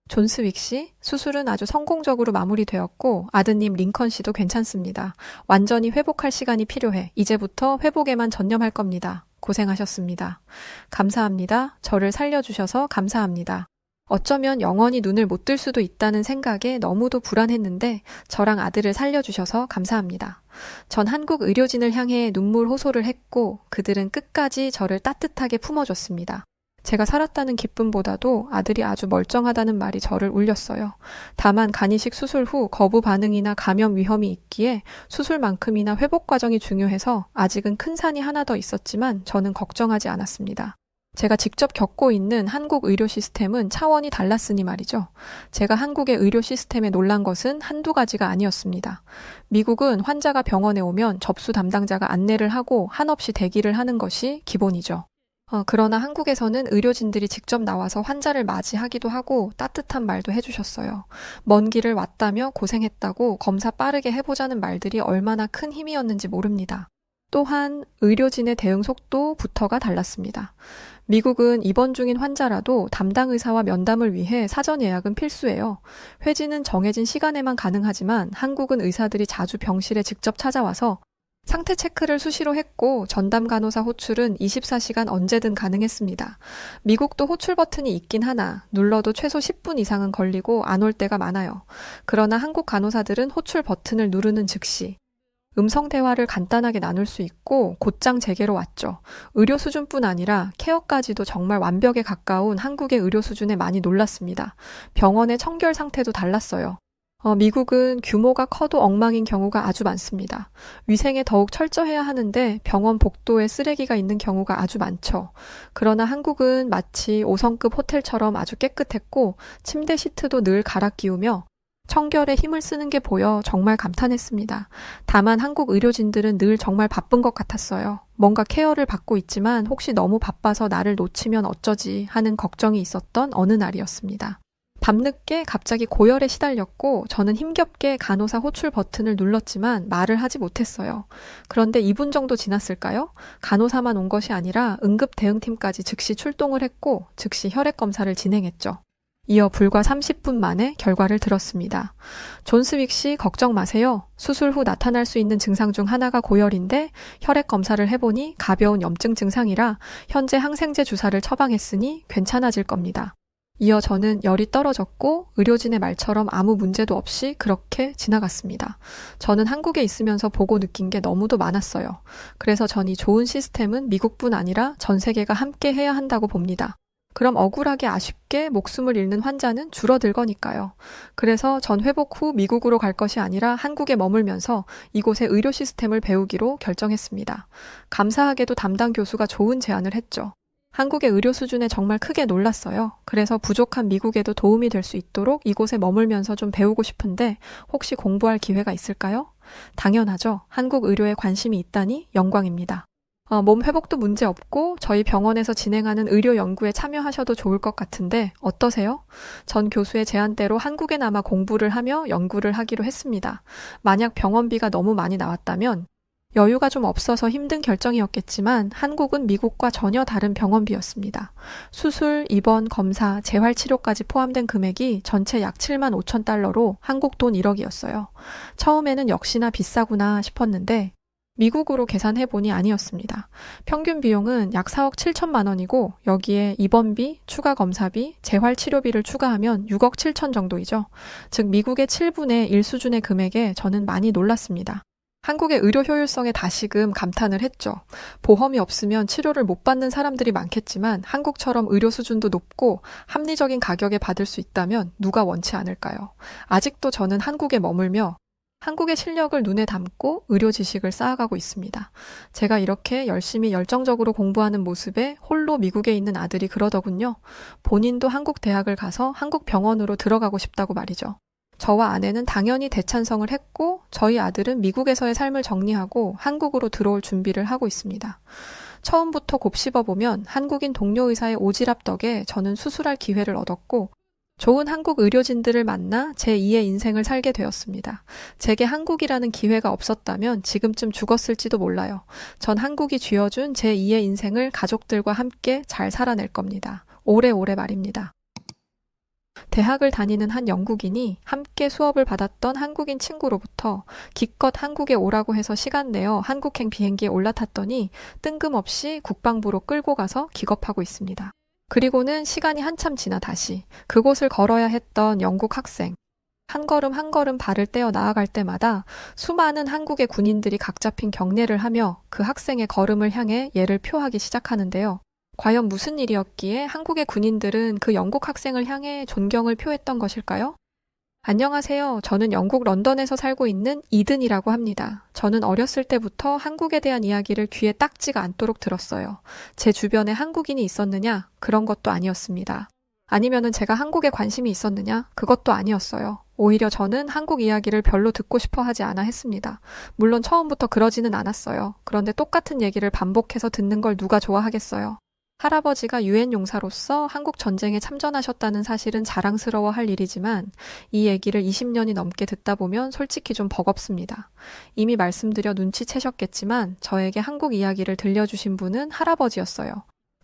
존스윅 씨, 수술은 아주 성공적으로 마무리되었고 아드님 링컨 씨도 괜찮습니다. 완전히 회복할 시간이 필요해. 이제부터 회복에만 전념할 겁니다. 고생하셨습니다. 감사합니다. 저를 살려주셔서 감사합니다. 어쩌면 영원히 눈을 못 뜰 수도 있다는 생각에 너무도 불안했는데 저랑 아들을 살려주셔서 감사합니다. 전 한국 의료진을 향해 눈물 호소를 했고 그들은 끝까지 저를 따뜻하게 품어줬습니다. 제가 살았다는 기쁨보다도 아들이 아주 멀쩡하다는 말이 저를 울렸어요. 다만 간이식 수술 후 거부 반응이나 감염 위험이 있기에 수술만큼이나 회복 과정이 중요해서 아직은 큰 산이 하나 더 있었지만 저는 걱정하지 않았습니다. 제가 직접 겪고 있는 한국 의료 시스템은 차원이 달랐으니 말이죠. 제가 한국의 의료 시스템에 놀란 것은 한두 가지가 아니었습니다. 미국은 환자가 병원에 오면 접수 담당자가 안내를 하고 한없이 대기를 하는 것이 기본이죠. 그러나 한국에서는 의료진들이 직접 나와서 환자를 맞이하기도 하고 따뜻한 말도 해주셨어요. 먼 길을 왔다며 고생했다고 검사 빠르게 해보자는 말들이 얼마나 큰 힘이었는지 모릅니다. 또한 의료진의 대응 속도부터가 달랐습니다. 미국은 입원 중인 환자라도 담당 의사와 면담을 위해 사전 예약은 필수예요. 회진은 정해진 시간에만 가능하지만 한국은 의사들이 자주 병실에 직접 찾아와서 상태 체크를 수시로 했고 전담 간호사 호출은 24시간 언제든 가능했습니다. 미국도 호출 버튼이 있긴 하나 눌러도 최소 10분 이상은 걸리고 안 올 때가 많아요. 그러나 한국 간호사들은 호출 버튼을 누르는 즉시 음성 대화를 간단하게 나눌 수 있고 곧장 제게로 왔죠. 의료 수준뿐 아니라 케어까지도 정말 완벽에 가까운 한국의 의료 수준에 많이 놀랐습니다. 병원의 청결 상태도 달랐어요. 미국은 규모가 커도 엉망인 경우가 아주 많습니다. 위생에 더욱 철저해야 하는데 병원 복도에 쓰레기가 있는 경우가 아주 많죠. 그러나 한국은 마치 5성급 호텔처럼 아주 깨끗했고 침대 시트도 늘 갈아 끼우며 청결에 힘을 쓰는 게 보여 정말 감탄했습니다. 다만 한국 의료진들은 늘 정말 바쁜 것 같았어요. 뭔가 케어를 받고 있지만 혹시 너무 바빠서 나를 놓치면 어쩌지 하는 걱정이 있었던 어느 날이었습니다. 밤늦게 갑자기 고열에 시달렸고 저는 힘겹게 간호사 호출 버튼을 눌렀지만 말을 하지 못했어요. 그런데 2분 정도 지났을까요? 간호사만 온 것이 아니라 응급 대응팀까지 즉시 출동을 했고 즉시 혈액 검사를 진행했죠. 이어 불과 30분 만에 결과를 들었습니다. 존스윅 씨 걱정 마세요. 수술 후 나타날 수 있는 증상 중 하나가 고열인데 혈액 검사를 해보니 가벼운 염증 증상이라 현재 항생제 주사를 처방했으니 괜찮아질 겁니다. 이어 저는 열이 떨어졌고 의료진의 말처럼 아무 문제도 없이 그렇게 지나갔습니다. 저는 한국에 있으면서 보고 느낀 게 너무도 많았어요. 그래서 전 이 좋은 시스템은 미국뿐 아니라 전 세계가 함께 해야 한다고 봅니다. 그럼 억울하게 아쉽게 목숨을 잃는 환자는 줄어들 거니까요. 그래서 전 회복 후 미국으로 갈 것이 아니라 한국에 머물면서 이곳의 의료 시스템을 배우기로 결정했습니다. 감사하게도 담당 교수가 좋은 제안을 했죠. 한국의 의료 수준에 정말 크게 놀랐어요. 그래서 부족한 미국에도 도움이 될 수 있도록 이곳에 머물면서 좀 배우고 싶은데 혹시 공부할 기회가 있을까요? 당연하죠. 한국 의료에 관심이 있다니 영광입니다. 몸 회복도 문제 없고 저희 병원에서 진행하는 의료 연구에 참여하셔도 좋을 것 같은데 어떠세요? 전 교수의 제안대로 한국에 남아 공부를 하며 연구를 하기로 했습니다. 만약 병원비가 너무 많이 나왔다면 여유가 좀 없어서 힘든 결정이었겠지만 한국은 미국과 전혀 다른 병원비였습니다. 수술, 입원, 검사, 재활치료까지 포함된 금액이 전체 약 7만 5천 달러로 한국 돈 1억이었어요. 처음에는 역시나 비싸구나 싶었는데 미국으로 계산해보니 아니었습니다. 평균 비용은 약 4억 7천만 원이고 여기에 입원비, 추가 검사비, 재활치료비를 추가하면 6억 7천 정도이죠. 즉 미국의 7분의 1 수준의 금액에 저는 많이 놀랐습니다. 한국의 의료 효율성에 다시금 감탄을 했죠. 보험이 없으면 치료를 못 받는 사람들이 많겠지만 한국처럼 의료 수준도 높고 합리적인 가격에 받을 수 있다면 누가 원치 않을까요? 아직도 저는 한국에 머물며 한국의 실력을 눈에 담고 의료 지식을 쌓아가고 있습니다. 제가 이렇게 열심히 열정적으로 공부하는 모습에 홀로 미국에 있는 아들이 그러더군요. 본인도 한국 대학을 가서 한국 병원으로 들어가고 싶다고 말이죠. 저와 아내는 당연히 대찬성을 했고 저희 아들은 미국에서의 삶을 정리하고 한국으로 들어올 준비를 하고 있습니다. 처음부터 곱씹어보면 한국인 동료 의사의 오지랖 덕에 저는 수술할 기회를 얻었고 좋은 한국 의료진들을 만나 제2의 인생을 살게 되었습니다. 제게 한국이라는 기회가 없었다면 지금쯤 죽었을지도 몰라요. 전 한국이 쥐어준 제2의 인생을 가족들과 함께 잘 살아낼 겁니다. 오래오래 말입니다. 대학을 다니는 한 영국인이 함께 수업을 받았던 한국인 친구로부터 기껏 한국에 오라고 해서 시간 내어 한국행 비행기에 올라탔더니 뜬금없이 국방부로 끌고 가서 기겁하고 있습니다. 그리고는 시간이 한참 지나 다시 그곳을 걸어야 했던 영국 학생. 한 걸음 한 걸음 발을 떼어 나아갈 때마다 수많은 한국의 군인들이 각 잡힌 경례를 하며 그 학생의 걸음을 향해 예를 표하기 시작하는데요. 과연 무슨 일이었기에 한국의 군인들은 그 영국 학생을 향해 존경을 표했던 것일까요? 안녕하세요. 저는 영국 런던에서 살고 있는 이든이라고 합니다. 저는 어렸을 때부터 한국에 대한 이야기를 귀에 딱지가 않도록 들었어요. 제 주변에 한국인이 있었느냐? 그런 것도 아니었습니다. 아니면은 제가 한국에 관심이 있었느냐? 그것도 아니었어요. 오히려 저는 한국 이야기를 별로 듣고 싶어 하지 않아 했습니다. 물론 처음부터 그러지는 않았어요. 그런데 똑같은 얘기를 반복해서 듣는 걸 누가 좋아하겠어요. 할아버지가 유엔 용사로서 한국 전쟁에 참전하셨다는 사실은 자랑스러워할 일이지만 이 얘기를 20년이 넘게 듣다 보면 솔직히 좀 버겁습니다. 이미 말씀드려 눈치채셨겠지만 저에게 한국 이야기를 들려주신 분은 할아버지였어요.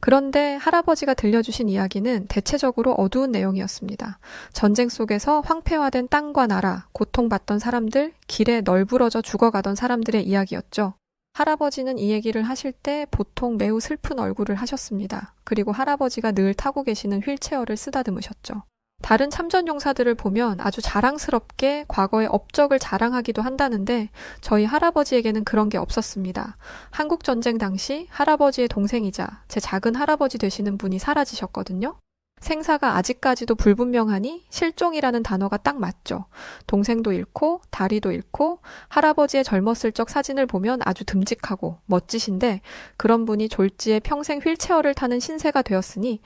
그런데 할아버지가 들려주신 이야기는 대체적으로 어두운 내용이었습니다. 전쟁 속에서 황폐화된 땅과 나라, 고통받던 사람들, 길에 널브러져 죽어가던 사람들의 이야기였죠. 할아버지는 이 얘기를 하실 때 보통 매우 슬픈 얼굴을 하셨습니다. 그리고 할아버지가 늘 타고 계시는 휠체어를 쓰다듬으셨죠. 다른 참전용사들을 보면 아주 자랑스럽게 과거의 업적을 자랑하기도 한다는데 저희 할아버지에게는 그런 게 없었습니다. 한국전쟁 당시 할아버지의 동생이자 제 작은 할아버지 되시는 분이 사라지셨거든요. 생사가 아직까지도 불분명하니 실종이라는 단어가 딱 맞죠. 동생도 잃고 다리도 잃고 할아버지의 젊었을 적 사진을 보면 아주 듬직하고 멋지신데 그런 분이 졸지에 평생 휠체어를 타는 신세가 되었으니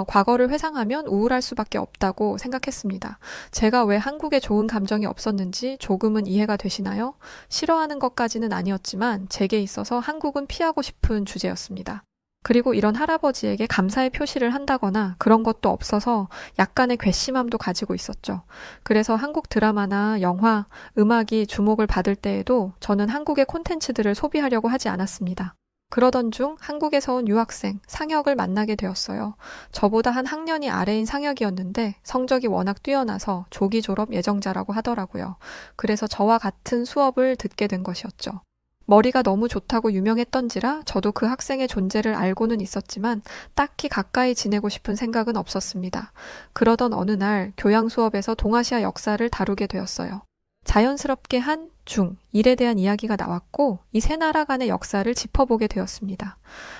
과거를 회상하면 우울할 수밖에 없다고 생각했습니다. 제가 왜 한국에 좋은 감정이 없었는지 조금은 이해가 되시나요? 싫어하는 것까지는 아니었지만 제게 있어서 한국은 피하고 싶은 주제였습니다. 그리고 이런 할아버지에게 감사의 표시를 한다거나 그런 것도 없어서 약간의 괘씸함도 가지고 있었죠. 그래서 한국 드라마나 영화, 음악이 주목을 받을 때에도 저는 한국의 콘텐츠들을 소비하려고 하지 않았습니다. 그러던 중 한국에서 온 유학생, 상혁을 만나게 되었어요. 저보다 한 학년이 아래인 상혁이었는데 성적이 워낙 뛰어나서 조기 졸업 예정자라고 하더라고요. 그래서 저와 같은 수업을 듣게 된 것이었죠. 머리가 너무 좋다고 유명했던지라 저도 그 학생의 존재를 알고는 있었지만 딱히 가까이 지내고 싶은 생각은 없었습니다. 그러던 어느 날 교양 수업에서 동아시아 역사를 다루게 되었어요. 자연스럽게 한, 중, 일에 대한 이야기가 나왔고 이 세 나라 간의 역사를 짚어보게 되었습니다.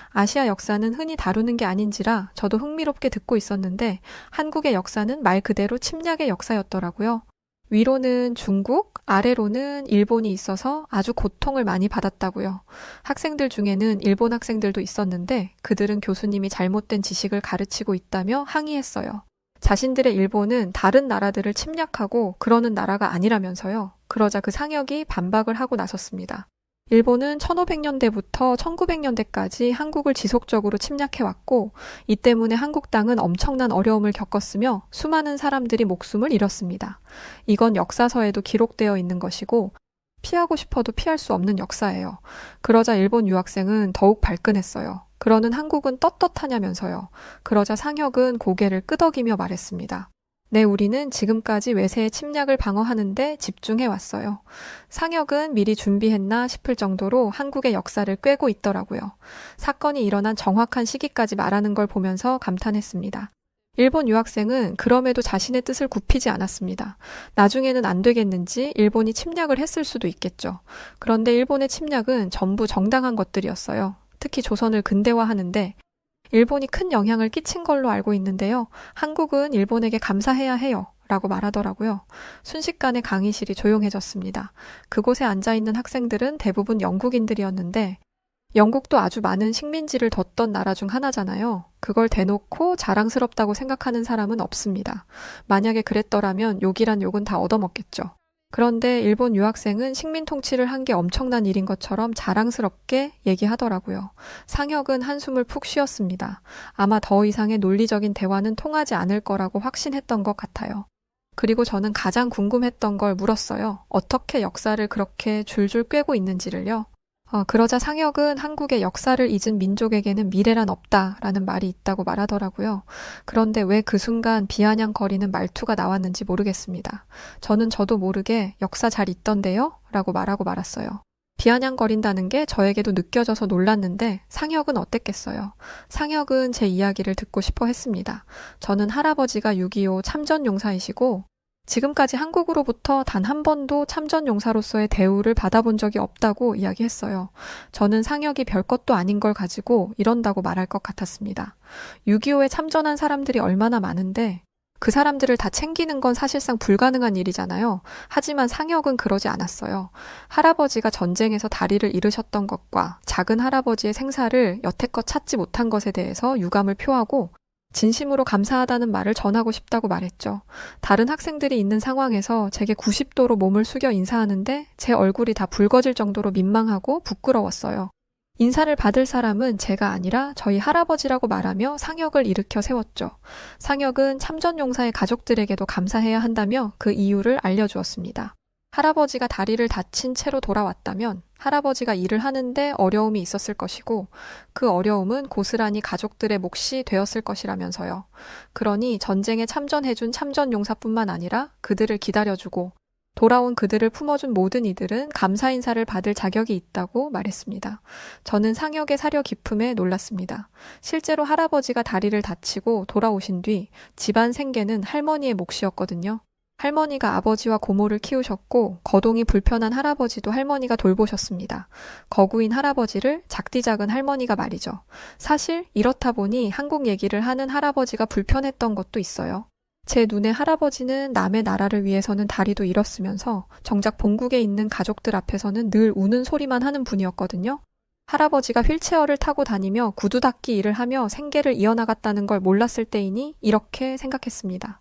아시아 역사는 흔히 다루는 게 아닌지라 저도 흥미롭게 듣고 있었는데 한국의 역사는 말 그대로 침략의 역사였더라고요. 위로는 중국, 아래로는 일본이 있어서 아주 고통을 많이 받았다고요. 학생들 중에는 일본 학생들도 있었는데 그들은 교수님이 잘못된 지식을 가르치고 있다며 항의했어요. 자신들의 일본은 다른 나라들을 침략하고 그러는 나라가 아니라면서요. 그러자 그 상혁이 반박을 하고 나섰습니다. 일본은 1500년대부터 1900년대까지 한국을 지속적으로 침략해왔고 이 때문에 한국 땅은 엄청난 어려움을 겪었으며 수많은 사람들이 목숨을 잃었습니다. 이건 역사서에도 기록되어 있는 것이고 피하고 싶어도 피할 수 없는 역사예요. 그러자 일본 유학생은 더욱 발끈했어요. 그러는 한국은 떳떳하냐면서요. 그러자 상혁은 고개를 끄덕이며 말했습니다. 네, 우리는 지금까지 외세의 침략을 방어하는데 집중해왔어요. 상혁은 미리 준비했나 싶을 정도로 한국의 역사를 꿰고 있더라고요. 사건이 일어난 정확한 시기까지 말하는 걸 보면서 감탄했습니다. 일본 유학생은 그럼에도 자신의 뜻을 굽히지 않았습니다. 나중에는 안 되겠는지 일본이 침략을 했을 수도 있겠죠. 그런데 일본의 침략은 전부 정당한 것들이었어요. 특히 조선을 근대화하는데 일본이 큰 영향을 끼친 걸로 알고 있는데요. 한국은 일본에게 감사해야 해요. 라고 말하더라고요. 순식간에 강의실이 조용해졌습니다. 그곳에 앉아있는 학생들은 대부분 영국인들이었는데 영국도 아주 많은 식민지를 뒀던 나라 중 하나잖아요. 그걸 대놓고 자랑스럽다고 생각하는 사람은 없습니다. 만약에 그랬더라면 욕이란 욕은 다 얻어먹겠죠. 그런데 일본 유학생은 식민 통치를 한 게 엄청난 일인 것처럼 자랑스럽게 얘기하더라고요. 상혁은 한숨을 푹 쉬었습니다. 아마 더 이상의 논리적인 대화는 통하지 않을 거라고 확신했던 것 같아요. 그리고 저는 가장 궁금했던 걸 물었어요. 어떻게 역사를 그렇게 줄줄 꿰고 있는지를요. 그러자 상혁은 한국의 역사를 잊은 민족에게는 미래란 없다라는 말이 있다고 말하더라고요. 그런데 왜 그 순간 비아냥거리는 말투가 나왔는지 모르겠습니다. 저도 모르게 역사 잘 있던데요? 라고 말하고 말았어요. 비아냥거린다는 게 저에게도 느껴져서 놀랐는데 상혁은 어땠겠어요? 상혁은 제 이야기를 듣고 싶어 했습니다. 저는 할아버지가 6.25 참전용사이시고 지금까지 한국으로부터 단 한 번도 참전용사로서의 대우를 받아본 적이 없다고 이야기했어요. 저는 상혁이 별것도 아닌 걸 가지고 이런다고 말할 것 같았습니다. 6.25에 참전한 사람들이 얼마나 많은데 그 사람들을 다 챙기는 건 사실상 불가능한 일이잖아요. 하지만 상혁은 그러지 않았어요. 할아버지가 전쟁에서 다리를 잃으셨던 것과 작은 할아버지의 생사를 여태껏 찾지 못한 것에 대해서 유감을 표하고 진심으로 감사하다는 말을 전하고 싶다고 말했죠. 다른 학생들이 있는 상황에서 제게 90도로 몸을 숙여 인사하는데 제 얼굴이 다 붉어질 정도로 민망하고 부끄러웠어요. 인사를 받을 사람은 제가 아니라 저희 할아버지라고 말하며 상혁을 일으켜 세웠죠. 상혁은 참전용사의 가족들에게도 감사해야 한다며 그 이유를 알려주었습니다. 할아버지가 다리를 다친 채로 돌아왔다면 할아버지가 일을 하는데 어려움이 있었을 것이고 그 어려움은 고스란히 가족들의 몫이 되었을 것이라면서요. 그러니 전쟁에 참전해준 참전용사뿐만 아니라 그들을 기다려주고 돌아온 그들을 품어준 모든 이들은 감사 인사를 받을 자격이 있다고 말했습니다. 저는 상혁의 사려 깊음에 놀랐습니다. 실제로 할아버지가 다리를 다치고 돌아오신 뒤 집안 생계는 할머니의 몫이었거든요. 할머니가 아버지와 고모를 키우셨고 거동이 불편한 할아버지도 할머니가 돌보셨습니다. 거구인 할아버지를 작디작은 할머니가 말이죠. 사실 이렇다 보니 한국 얘기를 하는 할아버지가 불편했던 것도 있어요. 제 눈에 할아버지는 남의 나라를 위해서는 다리도 잃었으면서 정작 본국에 있는 가족들 앞에서는 늘 우는 소리만 하는 분이었거든요. 할아버지가 휠체어를 타고 다니며 구두 닦기 일을 하며 생계를 이어나갔다는 걸 몰랐을 때이니 이렇게 생각했습니다.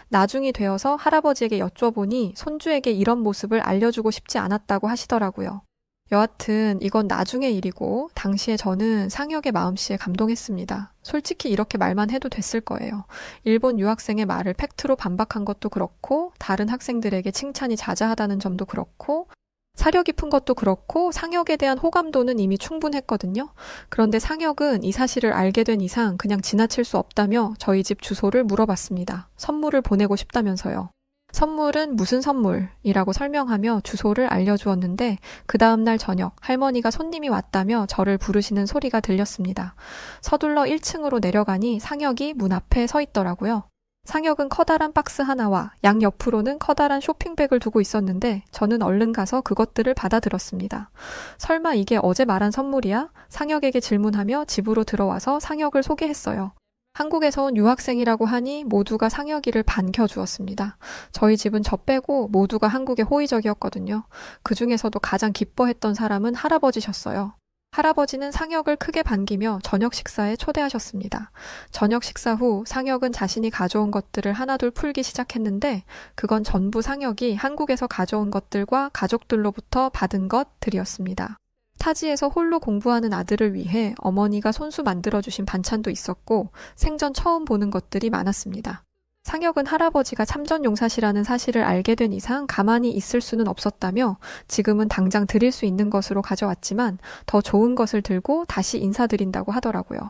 나중이 되어서 할아버지에게 여쭤보니 손주에게 이런 모습을 알려주고 싶지 않았다고 하시더라고요. 여하튼 이건 나중의 일이고 당시에 저는 상혁의 마음씨에 감동했습니다. 솔직히 이렇게 말만 해도 됐을 거예요. 일본 유학생의 말을 팩트로 반박한 것도 그렇고 다른 학생들에게 칭찬이 자자하다는 점도 그렇고 사려 깊은 것도 그렇고 상혁에 대한 호감도는 이미 충분했거든요. 그런데 상혁은 이 사실을 알게 된 이상 그냥 지나칠 수 없다며 저희 집 주소를 물어봤습니다. 선물을 보내고 싶다면서요. 선물은 무슨 선물이라고 설명하며 주소를 알려주었는데 그 다음날 저녁 할머니가 손님이 왔다며 저를 부르시는 소리가 들렸습니다. 서둘러 1층으로 내려가니 상혁이 문 앞에 서 있더라고요. 상혁은 커다란 박스 하나와 양옆으로는 커다란 쇼핑백을 두고 있었는데 저는 얼른 가서 그것들을 받아들었습니다. 설마 이게 어제 말한 선물이야? 상혁에게 질문하며 집으로 들어와서 상혁을 소개했어요. 한국에서 온 유학생이라고 하니 모두가 상혁이를 반겨주었습니다. 저희 집은 저 빼고 모두가 한국에 호의적이었거든요. 그 중에서도 가장 기뻐했던 사람은 할아버지셨어요. 할아버지는 상혁을 크게 반기며 저녁 식사에 초대하셨습니다. 저녁 식사 후 상혁은 자신이 가져온 것들을 하나둘 풀기 시작했는데 그건 전부 상혁이 한국에서 가져온 것들과 가족들로부터 받은 것들이었습니다. 타지에서 홀로 공부하는 아들을 위해 어머니가 손수 만들어주신 반찬도 있었고 생전 처음 보는 것들이 많았습니다. 상혁은 할아버지가 참전용사시라는 사실을 알게 된 이상 가만히 있을 수는 없었다며 지금은 당장 드릴 수 있는 것으로 가져왔지만 더 좋은 것을 들고 다시 인사드린다고 하더라고요.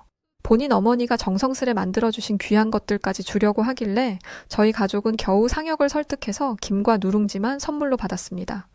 본인 어머니가 정성스레 만들어주신 귀한 것들까지 주려고 하길래 저희 가족은 겨우 상혁을 설득해서 김과 누룽지만 선물로 받았습니다.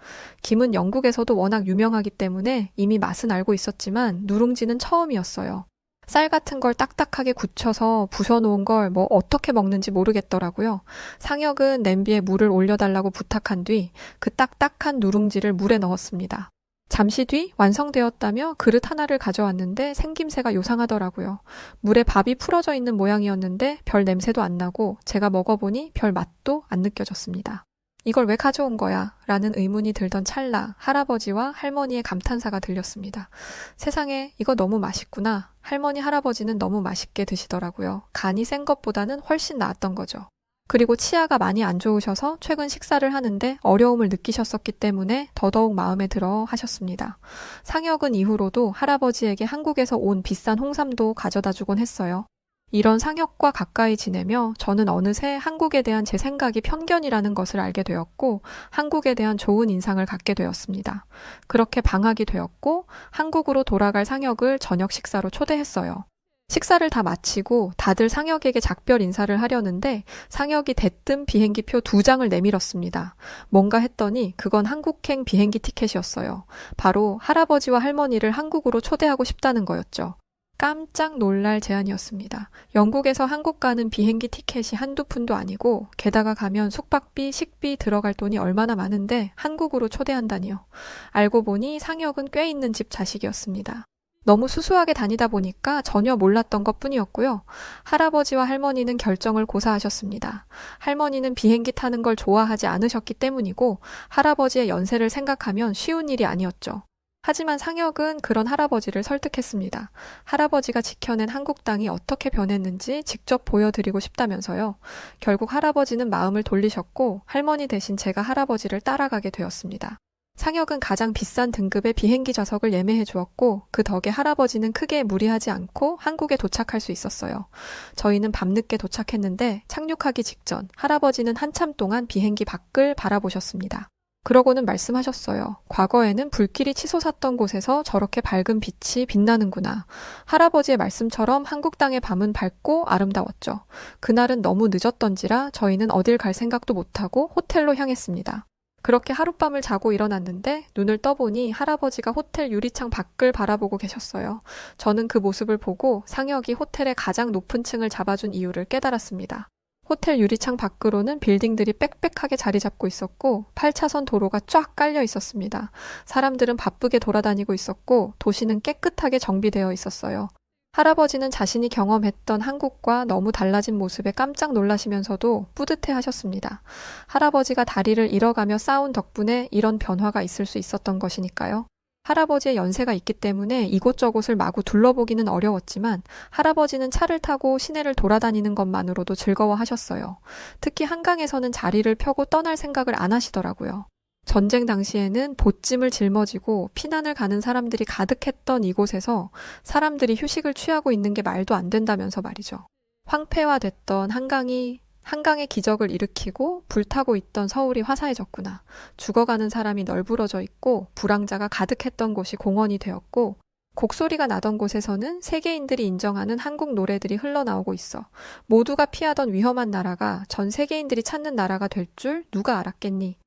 김은 영국에서도 워낙 유명하기 때문에 이미 맛은 알고 있었지만 누룽지는 처음이었어요. 쌀 같은 걸 딱딱하게 굳혀서 부셔놓은 걸 어떻게 먹는지 모르겠더라고요. 상혁은 냄비에 물을 올려달라고 부탁한 뒤 그 딱딱한 누룽지를 물에 넣었습니다. 잠시 뒤 완성되었다며 그릇 하나를 가져왔는데 생김새가 요상하더라고요. 물에 밥이 풀어져 있는 모양이었는데 별 냄새도 안 나고 제가 먹어보니 별 맛도 안 느껴졌습니다. 이걸 왜 가져온 거야? 라는 의문이 들던 찰나 할아버지와 할머니의 감탄사가 들렸습니다. 세상에 이거 너무 맛있구나. 할머니 할아버지는 너무 맛있게 드시더라고요. 간이 센 것보다는 훨씬 나았던 거죠. 그리고 치아가 많이 안 좋으셔서 최근 식사를 하는데 어려움을 느끼셨었기 때문에 더더욱 마음에 들어 하셨습니다. 상혁은 이후로도 할아버지에게 한국에서 온 비싼 홍삼도 가져다 주곤 했어요. 이런 상혁과 가까이 지내며 저는 어느새 한국에 대한 제 생각이 편견이라는 것을 알게 되었고 한국에 대한 좋은 인상을 갖게 되었습니다. 그렇게 방학이 되었고 한국으로 돌아갈 상혁을 저녁 식사로 초대했어요. 식사를 다 마치고 다들 상혁에게 작별 인사를 하려는데 상혁이 대뜸 비행기표 2장을 내밀었습니다. 뭔가 했더니 그건 한국행 비행기 티켓이었어요. 바로 할아버지와 할머니를 한국으로 초대하고 싶다는 거였죠. 깜짝 놀랄 제안이었습니다. 영국에서 한국 가는 비행기 티켓이 한두 푼도 아니고 게다가 가면 숙박비, 식비 들어갈 돈이 얼마나 많은데 한국으로 초대한다니요. 알고 보니 상혁은 꽤 있는 집 자식이었습니다. 너무 수수하게 다니다 보니까 전혀 몰랐던 것뿐이었고요. 할아버지와 할머니는 결정을 고사하셨습니다. 할머니는 비행기 타는 걸 좋아하지 않으셨기 때문이고 할아버지의 연세를 생각하면 쉬운 일이 아니었죠. 하지만 상혁은 그런 할아버지를 설득했습니다. 할아버지가 지켜낸 한국 땅이 어떻게 변했는지 직접 보여드리고 싶다면서요. 결국 할아버지는 마음을 돌리셨고 할머니 대신 제가 할아버지를 따라가게 되었습니다. 상혁은 가장 비싼 등급의 비행기 좌석을 예매해 주었고 그 덕에 할아버지는 크게 무리하지 않고 한국에 도착할 수 있었어요. 저희는 밤늦게 도착했는데 착륙하기 직전 할아버지는 한참 동안 비행기 밖을 바라보셨습니다. 그러고는 말씀하셨어요. 과거에는 불길이 치솟았던 곳에서 저렇게 밝은 빛이 빛나는구나. 할아버지의 말씀처럼 한국 땅의 밤은 밝고 아름다웠죠. 그날은 너무 늦었던지라 저희는 어딜 갈 생각도 못하고 호텔로 향했습니다. 그렇게 하룻밤을 자고 일어났는데 눈을 떠보니 할아버지가 호텔 유리창 밖을 바라보고 계셨어요. 저는 그 모습을 보고 상혁이 호텔의 가장 높은 층을 잡아준 이유를 깨달았습니다. 호텔 유리창 밖으로는 빌딩들이 빽빽하게 자리 잡고 있었고 8차선 도로가 쫙 깔려 있었습니다. 사람들은 바쁘게 돌아다니고 있었고 도시는 깨끗하게 정비되어 있었어요. 할아버지는 자신이 경험했던 한국과 너무 달라진 모습에 깜짝 놀라시면서도 뿌듯해 하셨습니다. 할아버지가 다리를 잃어가며 싸운 덕분에 이런 변화가 있을 수 있었던 것이니까요. 할아버지의 연세가 있기 때문에 이곳저곳을 마구 둘러보기는 어려웠지만 할아버지는 차를 타고 시내를 돌아다니는 것만으로도 즐거워하셨어요. 특히 한강에서는 자리를 펴고 떠날 생각을 안 하시더라고요. 전쟁 당시에는 보찜을 жил머지고 피난을 가는 사람들이 가득했던 이곳에서 사람들이 휴식을 취하고 있는 게 말도 안 된다면서 말이죠. 황폐화됐던 한강의 기적을 일으키고 불타고 있던 서울이 화사해졌구나. 죽어가는 사람이 널브러져 있고 불황자가 가득했던 곳이 공원이 되었고 곡소리가 나던 곳에서는 세계인들이 인정하는 한국 노래들이 흘러나오고 있어. 모두가 피하던 위험한 나라가 전 세계인들이 찾는 나라가 될 줄 누가 알았겠니?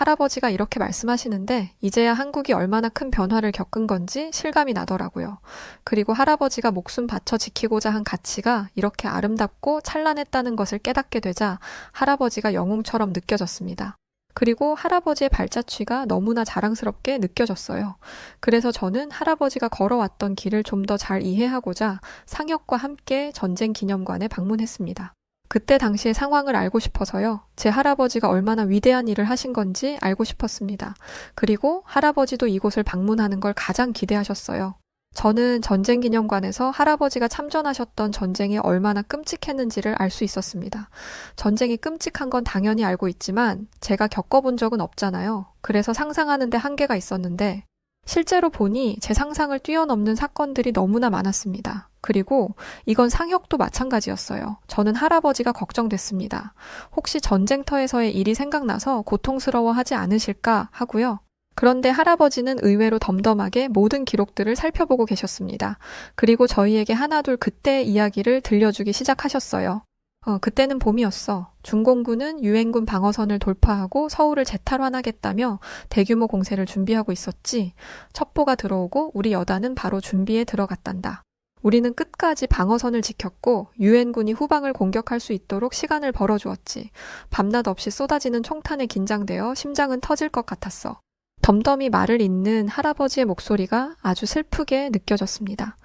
할아버지가 이렇게 말씀하시는데 이제야 한국이 얼마나 큰 변화를 겪은 건지 실감이 나더라고요. 그리고 할아버지가 목숨 바쳐 지키고자 한 가치가 이렇게 아름답고 찬란했다는 것을 깨닫게 되자 할아버지가 영웅처럼 느껴졌습니다. 그리고 할아버지의 발자취가 너무나 자랑스럽게 느껴졌어요. 그래서 저는 할아버지가 걸어왔던 길을 좀 더 잘 이해하고자 상혁과 함께 전쟁 기념관에 방문했습니다. 그때 당시의 상황을 알고 싶어서요. 제 할아버지가 얼마나 위대한 일을 하신 건지 알고 싶었습니다. 그리고 할아버지도 이곳을 방문하는 걸 가장 기대하셨어요. 저는 전쟁기념관에서 할아버지가 참전하셨던 전쟁이 얼마나 끔찍했는지를 알 수 있었습니다. 전쟁이 끔찍한 건 당연히 알고 있지만 제가 겪어본 적은 없잖아요. 그래서 상상하는 데 한계가 있었는데 실제로 보니 제 상상을 뛰어넘는 사건들이 너무나 많았습니다. 그리고 이건 상혁도 마찬가지였어요. 저는 할아버지가 걱정됐습니다. 혹시 전쟁터에서의 일이 생각나서 고통스러워하지 않으실까 하고요. 그런데 할아버지는 의외로 덤덤하게 모든 기록들을 살펴보고 계셨습니다. 그리고 저희에게 하나둘 그때의 이야기를 들려주기 시작하셨어요. 그때는 봄이었어. 중공군은 유엔군 방어선을 돌파하고 서울을 재탈환하겠다며 대규모 공세를 준비하고 있었지. 첩보가 들어오고 우리 여단은 바로 준비에 들어갔단다. 우리는 끝까지 방어선을 지켰고 유엔군이 후방을 공격할 수 있도록 시간을 벌어주었지. 밤낮 없이 쏟아지는 총탄에 긴장되어 심장은 터질 것 같았어. 덤덤히 말을 잇는 할아버지의 목소리가 아주 슬프게 느껴졌습니다.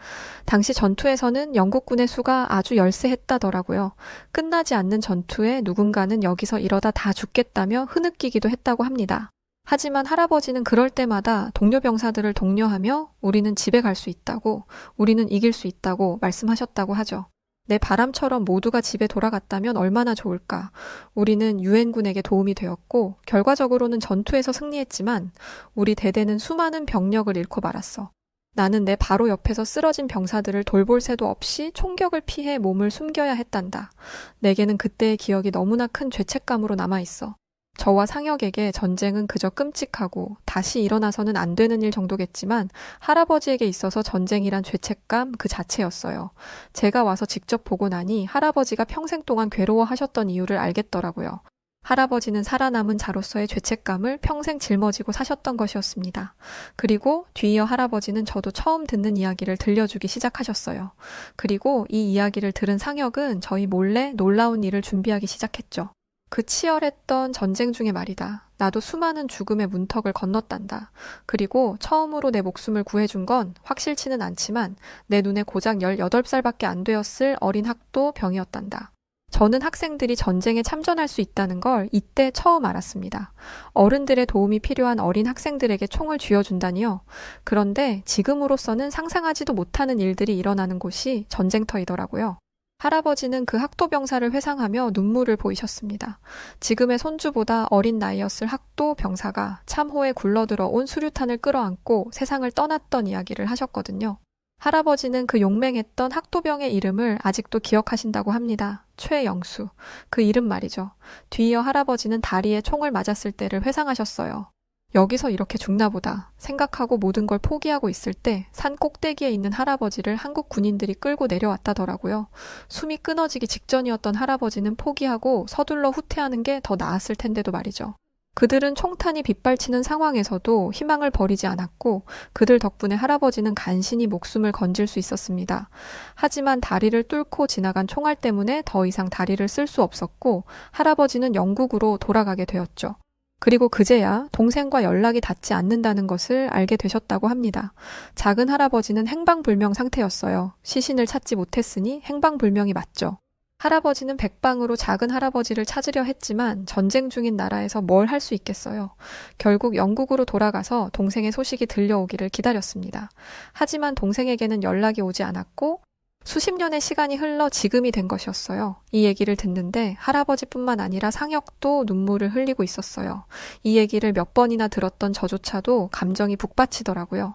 당시 전투에서는 영국군의 수가 아주 열세했다더라고요. 끝나지 않는 전투에 누군가는 여기서 이러다 다 죽겠다며 흐느끼기도 했다고 합니다. 하지만 할아버지는 그럴 때마다 동료 병사들을 독려하며 우리는 집에 갈 수 있다고, 우리는 이길 수 있다고 말씀하셨다고 하죠. 내 바람처럼 모두가 집에 돌아갔다면 얼마나 좋을까. 우리는 유엔군에게 도움이 되었고 결과적으로는 전투에서 승리했지만 우리 대대는 수많은 병력을 잃고 말았어. 나는 내 바로 옆에서 쓰러진 병사들을 돌볼 새도 없이 총격을 피해 몸을 숨겨야 했단다. 내게는 그때의 기억이 너무나 큰 죄책감으로 남아있어. 저와 상혁에게 전쟁은 그저 끔찍하고 다시 일어나서는 안 되는 일 정도겠지만 할아버지에게 있어서 전쟁이란 죄책감 그 자체였어요. 제가 와서 직접 보고 나니 할아버지가 평생 동안 괴로워하셨던 이유를 알겠더라고요. 할아버지는 살아남은 자로서의 죄책감을 평생 짊어지고 사셨던 것이었습니다. 그리고 뒤이어 할아버지는 저도 처음 듣는 이야기를 들려주기 시작하셨어요. 그리고 이 이야기를 들은 상혁은 저희 몰래 놀라운 일을 준비하기 시작했죠. 그 치열했던 전쟁 중에 말이다. 나도 수많은 죽음의 문턱을 건넜단다. 그리고 처음으로 내 목숨을 구해준 건 확실치는 않지만 내 눈에 고작 18살밖에 안 되었을 어린 학도 병이었단다. 저는 학생들이 전쟁에 참전할 수 있다는 걸 이때 처음 알았습니다. 어른들의 도움이 필요한 어린 학생들에게 총을 쥐어준다니요. 그런데 지금으로서는 상상하지도 못하는 일들이 일어나는 곳이 전쟁터이더라고요. 할아버지는 그 학도병사를 회상하며 눈물을 보이셨습니다. 지금의 손주보다 어린 나이였을 학도병사가 참호에 굴러들어 온 수류탄을 끌어안고 세상을 떠났던 이야기를 하셨거든요. 할아버지는 그 용맹했던 학도병의 이름을 아직도 기억하신다고 합니다. 최영수. 그 이름 말이죠. 뒤이어 할아버지는 다리에 총을 맞았을 때를 회상하셨어요. 여기서 이렇게 죽나 보다 생각하고 모든 걸 포기하고 있을 때 산 꼭대기에 있는 할아버지를 한국 군인들이 끌고 내려왔다더라고요. 숨이 끊어지기 직전이었던 할아버지는 포기하고 서둘러 후퇴하는 게 더 나았을 텐데도 말이죠. 그들은 총탄이 빗발치는 상황에서도 희망을 버리지 않았고 그들 덕분에 할아버지는 간신히 목숨을 건질 수 있었습니다. 하지만 다리를 뚫고 지나간 총알 때문에 더 이상 다리를 쓸 수 없었고 할아버지는 영국으로 돌아가게 되었죠. 그리고 그제야 동생과 연락이 닿지 않는다는 것을 알게 되셨다고 합니다. 작은 할아버지는 행방불명 상태였어요. 시신을 찾지 못했으니 행방불명이 맞죠. 할아버지는 백방으로 작은 할아버지를 찾으려 했지만 전쟁 중인 나라에서 뭘 할 수 있겠어요. 결국 영국으로 돌아가서 동생의 소식이 들려오기를 기다렸습니다. 하지만 동생에게는 연락이 오지 않았고 수십 년의 시간이 흘러 지금이 된 것이었어요. 이 얘기를 듣는데 할아버지뿐만 아니라 상혁도 눈물을 흘리고 있었어요. 이 얘기를 몇 번이나 들었던 저조차도 감정이 북받치더라고요.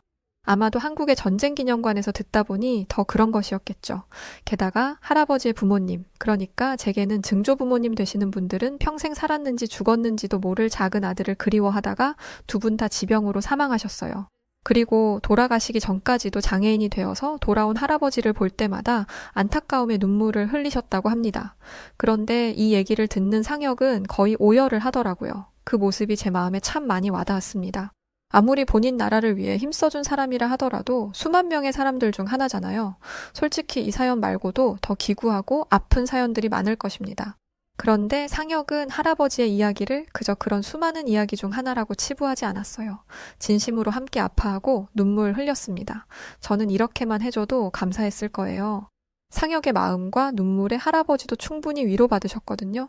아마도 한국의 전쟁기념관에서 듣다 보니 더 그런 것이었겠죠. 게다가 할아버지의 부모님, 그러니까 제게는 증조부모님 되시는 분들은 평생 살았는지 죽었는지도 모를 작은 아들을 그리워하다가 두 분 다 지병으로 사망하셨어요. 그리고 돌아가시기 전까지도 장애인이 되어서 돌아온 할아버지를 볼 때마다 안타까움의 눈물을 흘리셨다고 합니다. 그런데 이 얘기를 듣는 상혁은 거의 오열을 하더라고요. 그 모습이 제 마음에 참 많이 와닿았습니다. 아무리 본인 나라를 위해 힘써준 사람이라 하더라도 수만 명의 사람들 중 하나잖아요. 솔직히 이 사연 말고도 더 기구하고 아픈 사연들이 많을 것입니다. 그런데 상혁은 할아버지의 이야기를 그저 그런 수많은 이야기 중 하나라고 치부하지 않았어요. 진심으로 함께 아파하고 눈물 흘렸습니다. 저는 이렇게만 해줘도 감사했을 거예요. 상혁의 마음과 눈물에 할아버지도 충분히 위로받으셨거든요.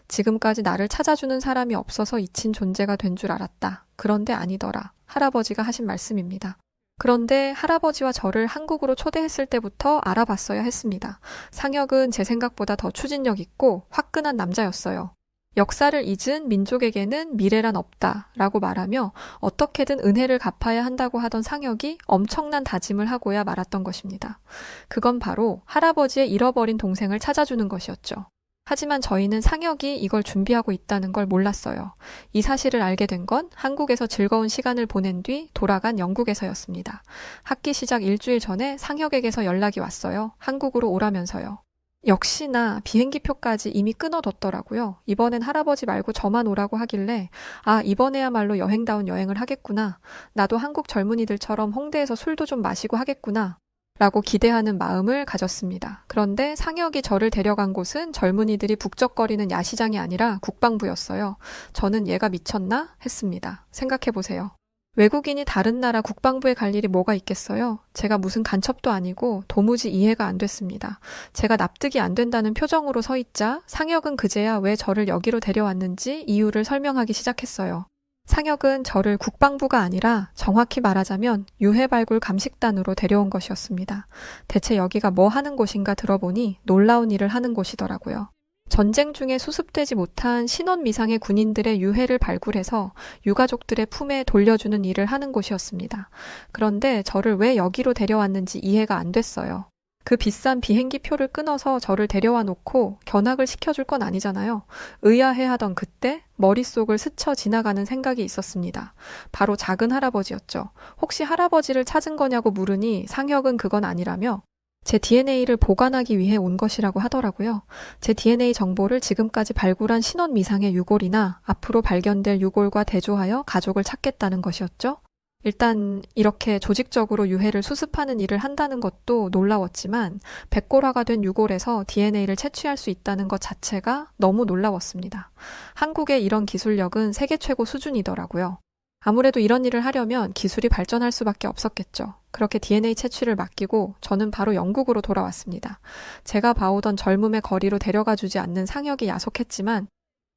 지금까지 나를 찾아주는 사람이 없어서 잊힌 존재가 된 줄 알았다. 그런데 아니더라. 할아버지가 하신 말씀입니다. 그런데 할아버지와 저를 한국으로 초대했을 때부터 알아봤어야 했습니다. 상혁은 제 생각보다 더 추진력 있고 화끈한 남자였어요. 역사를 잊은 민족에게는 미래란 없다 라고 말하며 어떻게든 은혜를 갚아야 한다고 하던 상혁이 엄청난 다짐을 하고야 말았던 것입니다. 그건 바로 할아버지의 잃어버린 동생을 찾아주는 것이었죠. 하지만 저희는 상혁이 이걸 준비하고 있다는 걸 몰랐어요. 이 사실을 알게 된 건 한국에서 즐거운 시간을 보낸 뒤 돌아간 영국에서였습니다. 학기 시작 일주일 전에 상혁에게서 연락이 왔어요. 한국으로 오라면서요. 역시나 비행기표까지 이미 끊어뒀더라고요. 이번엔 할아버지 말고 저만 오라고 하길래 아, 이번에야말로 여행다운 여행을 하겠구나. 나도 한국 젊은이들처럼 홍대에서 술도 좀 마시고 하겠구나. 라고 기대하는 마음을 가졌습니다. 그런데 상혁이 저를 데려간 곳은 젊은이들이 북적거리는 야시장이 아니라 국방부였어요. 저는 얘가 미쳤나? 했습니다. 생각해보세요. 외국인이 다른 나라 국방부에 갈 일이 뭐가 있겠어요? 제가 무슨 간첩도 아니고 도무지 이해가 안 됐습니다. 제가 납득이 안 된다는 표정으로 서 있자 상혁은 그제야 왜 저를 여기로 데려왔는지 이유를 설명하기 시작했어요. 상혁은 저를 국방부가 아니라 정확히 말하자면 유해발굴 감식단으로 데려온 것이었습니다. 대체 여기가 뭐 하는 곳인가 들어보니 놀라운 일을 하는 곳이더라고요. 전쟁 중에 수습되지 못한 신원미상의 군인들의 유해를 발굴해서 유가족들의 품에 돌려주는 일을 하는 곳이었습니다. 그런데 저를 왜 여기로 데려왔는지 이해가 안 됐어요. 그 비싼 비행기 표를 끊어서 저를 데려와 놓고 견학을 시켜줄 건 아니잖아요. 의아해하던 그때 머릿속을 스쳐 지나가는 생각이 있었습니다. 바로 작은 할아버지였죠. 혹시 할아버지를 찾은 거냐고 물으니 상혁은 그건 아니라며 제 DNA를 보관하기 위해 온 것이라고 하더라고요. 제 DNA 정보를 지금까지 발굴한 신원 미상의 유골이나 앞으로 발견될 유골과 대조하여 가족을 찾겠다는 것이었죠. 일단 이렇게 조직적으로 유해를 수습하는 일을 한다는 것도 놀라웠지만 백골화가 된 유골에서 DNA를 채취할 수 있다는 것 자체가 너무 놀라웠습니다. 한국의 이런 기술력은 세계 최고 수준이더라고요. 아무래도 이런 일을 하려면 기술이 발전할 수밖에 없었겠죠. 그렇게 DNA 채취를 맡기고 저는 바로 영국으로 돌아왔습니다. 제가 봐오던 젊음의 거리로 데려가 주지 않는 상혁이 야속했지만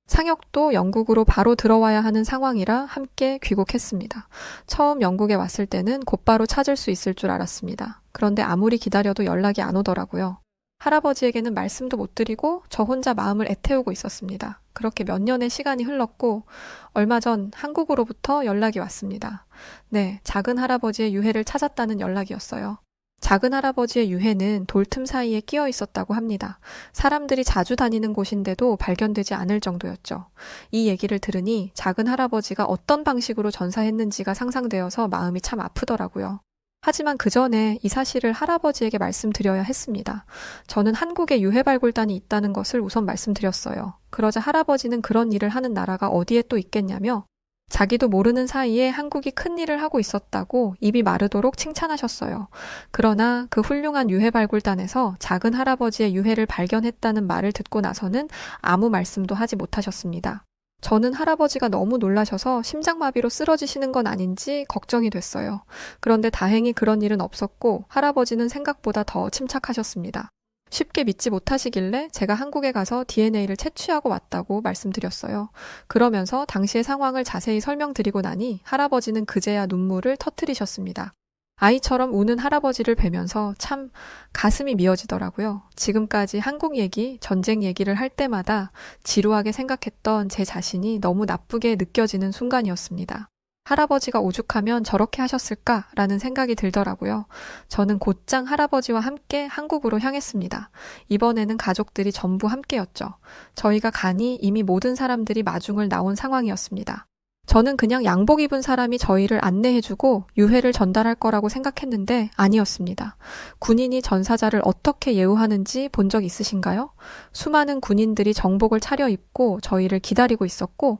상혁도 영국으로 바로 들어와야 하는 상황이라 함께 귀국했습니다. 처음 영국에 왔을 때는 곧바로 찾을 수 있을 줄 알았습니다. 그런데 아무리 기다려도 연락이 안 오더라고요. 할아버지에게는 말씀도 못 드리고 저 혼자 마음을 애태우고 있었습니다. 그렇게 몇 년의 시간이 흘렀고 얼마 전 한국으로부터 연락이 왔습니다. 네, 작은 할아버지의 유해를 찾았다는 연락이었어요. 작은 할아버지의 유해는 돌틈 사이에 끼어 있었다고 합니다. 사람들이 자주 다니는 곳인데도 발견되지 않을 정도였죠. 이 얘기를 들으니 작은 할아버지가 어떤 방식으로 전사했는지가 상상되어서 마음이 참 아프더라고요. 하지만 그 전에 이 사실을 할아버지에게 말씀드려야 했습니다. 저는 한국에 유해발굴단이 있다는 것을 우선 말씀드렸어요. 그러자 할아버지는 그런 일을 하는 나라가 어디에 또 있겠냐며 자기도 모르는 사이에 한국이 큰 일을 하고 있었다고 입이 마르도록 칭찬하셨어요. 그러나 그 훌륭한 유해발굴단에서 작은 할아버지의 유해를 발견했다는 말을 듣고 나서는 아무 말씀도 하지 못하셨습니다. 저는 할아버지가 너무 놀라셔서 심장마비로 쓰러지시는 건 아닌지 걱정이 됐어요. 그런데 다행히 그런 일은 없었고 할아버지는 생각보다 더 침착하셨습니다. 쉽게 믿지 못하시길래 제가 한국에 가서 DNA를 채취하고 왔다고 말씀드렸어요. 그러면서 당시의 상황을 자세히 설명드리고 나니 할아버지는 그제야 눈물을 터뜨리셨습니다. 아이처럼 우는 할아버지를 뵈면서 참 가슴이 미어지더라고요. 지금까지 한국 얘기, 전쟁 얘기를 할 때마다 지루하게 생각했던 제 자신이 너무 나쁘게 느껴지는 순간이었습니다. 할아버지가 오죽하면 저렇게 하셨을까라는 생각이 들더라고요. 저는 곧장 할아버지와 함께 한국으로 향했습니다. 이번에는 가족들이 전부 함께였죠. 저희가 가니 이미 모든 사람들이 마중을 나온 상황이었습니다. 저는 그냥 양복 입은 사람이 저희를 안내해주고 유해를 전달할 거라고 생각했는데 아니었습니다. 군인이 전사자를 어떻게 예우하는지 본 적 있으신가요? 수많은 군인들이 정복을 차려입고 저희를 기다리고 있었고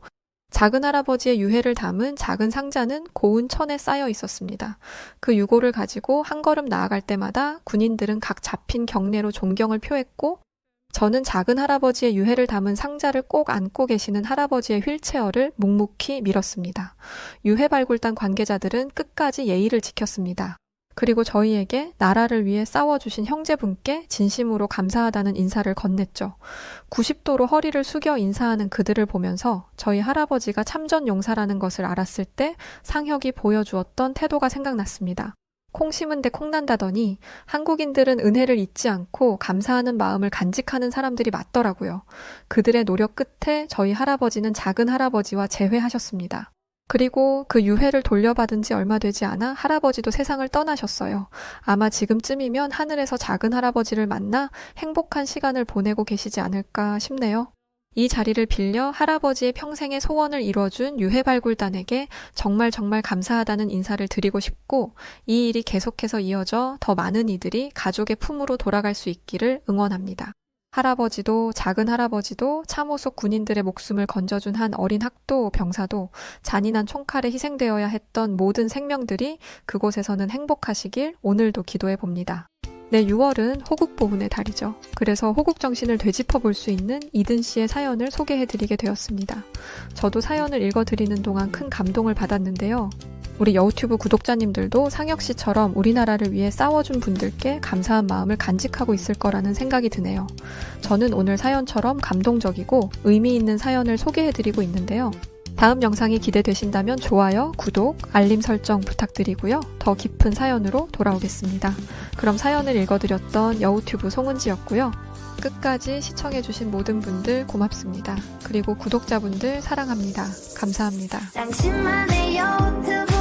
작은 할아버지의 유해를 담은 작은 상자는 고운 천에 쌓여 있었습니다. 그 유골을 가지고 한 걸음 나아갈 때마다 군인들은 각 잡힌 경례로 존경을 표했고, 저는 작은 할아버지의 유해를 담은 상자를 꼭 안고 계시는 할아버지의 휠체어를 묵묵히 밀었습니다. 유해 발굴단 관계자들은 끝까지 예의를 지켰습니다. 그리고 저희에게 나라를 위해 싸워주신 형제분께 진심으로 감사하다는 인사를 건넸죠. 90도로 허리를 숙여 인사하는 그들을 보면서 저희 할아버지가 참전 용사라는 것을 알았을 때 상혁이 보여주었던 태도가 생각났습니다. 콩 심은 데 콩 난다더니 한국인들은 은혜를 잊지 않고 감사하는 마음을 간직하는 사람들이 맞더라고요. 그들의 노력 끝에 저희 할아버지는 작은 할아버지와 재회하셨습니다. 그리고 그 유해를 돌려받은 지 얼마 되지 않아 할아버지도 세상을 떠나셨어요. 아마 지금쯤이면 하늘에서 작은 할아버지를 만나 행복한 시간을 보내고 계시지 않을까 싶네요. 이 자리를 빌려 할아버지의 평생의 소원을 이뤄준 유해발굴단에게 정말 감사하다는 인사를 드리고 싶고, 이 일이 계속해서 이어져 더 많은 이들이 가족의 품으로 돌아갈 수 있기를 응원합니다. 할아버지도 작은 할아버지도 참호 속 군인들의 목숨을 건져준 한 어린 학도 병사도 잔인한 총칼에 희생되어야 했던 모든 생명들이 그곳에서는 행복하시길 오늘도 기도해 봅니다. 네, 6월은 호국보훈의 달이죠. 그래서 호국 정신을 되짚어 볼 수 있는 이든 씨의 사연을 소개해드리게 되었습니다. 저도 사연을 읽어드리는 동안 큰 감동을 받았는데요. 우리 여우튜브 구독자님들도 상혁 씨처럼 우리나라를 위해 싸워준 분들께 감사한 마음을 간직하고 있을 거라는 생각이 드네요. 저는 오늘 사연처럼 감동적이고 의미 있는 사연을 소개해드리고 있는데요. 다음 영상이 기대되신다면 좋아요, 구독, 알림 설정 부탁드리고요. 더 깊은 사연으로 돌아오겠습니다. 그럼 사연을 읽어드렸던 여우튜브 송은지였고요. 끝까지 시청해주신 모든 분들 고맙습니다. 그리고 구독자분들 사랑합니다. 감사합니다. 당신만의 유튜브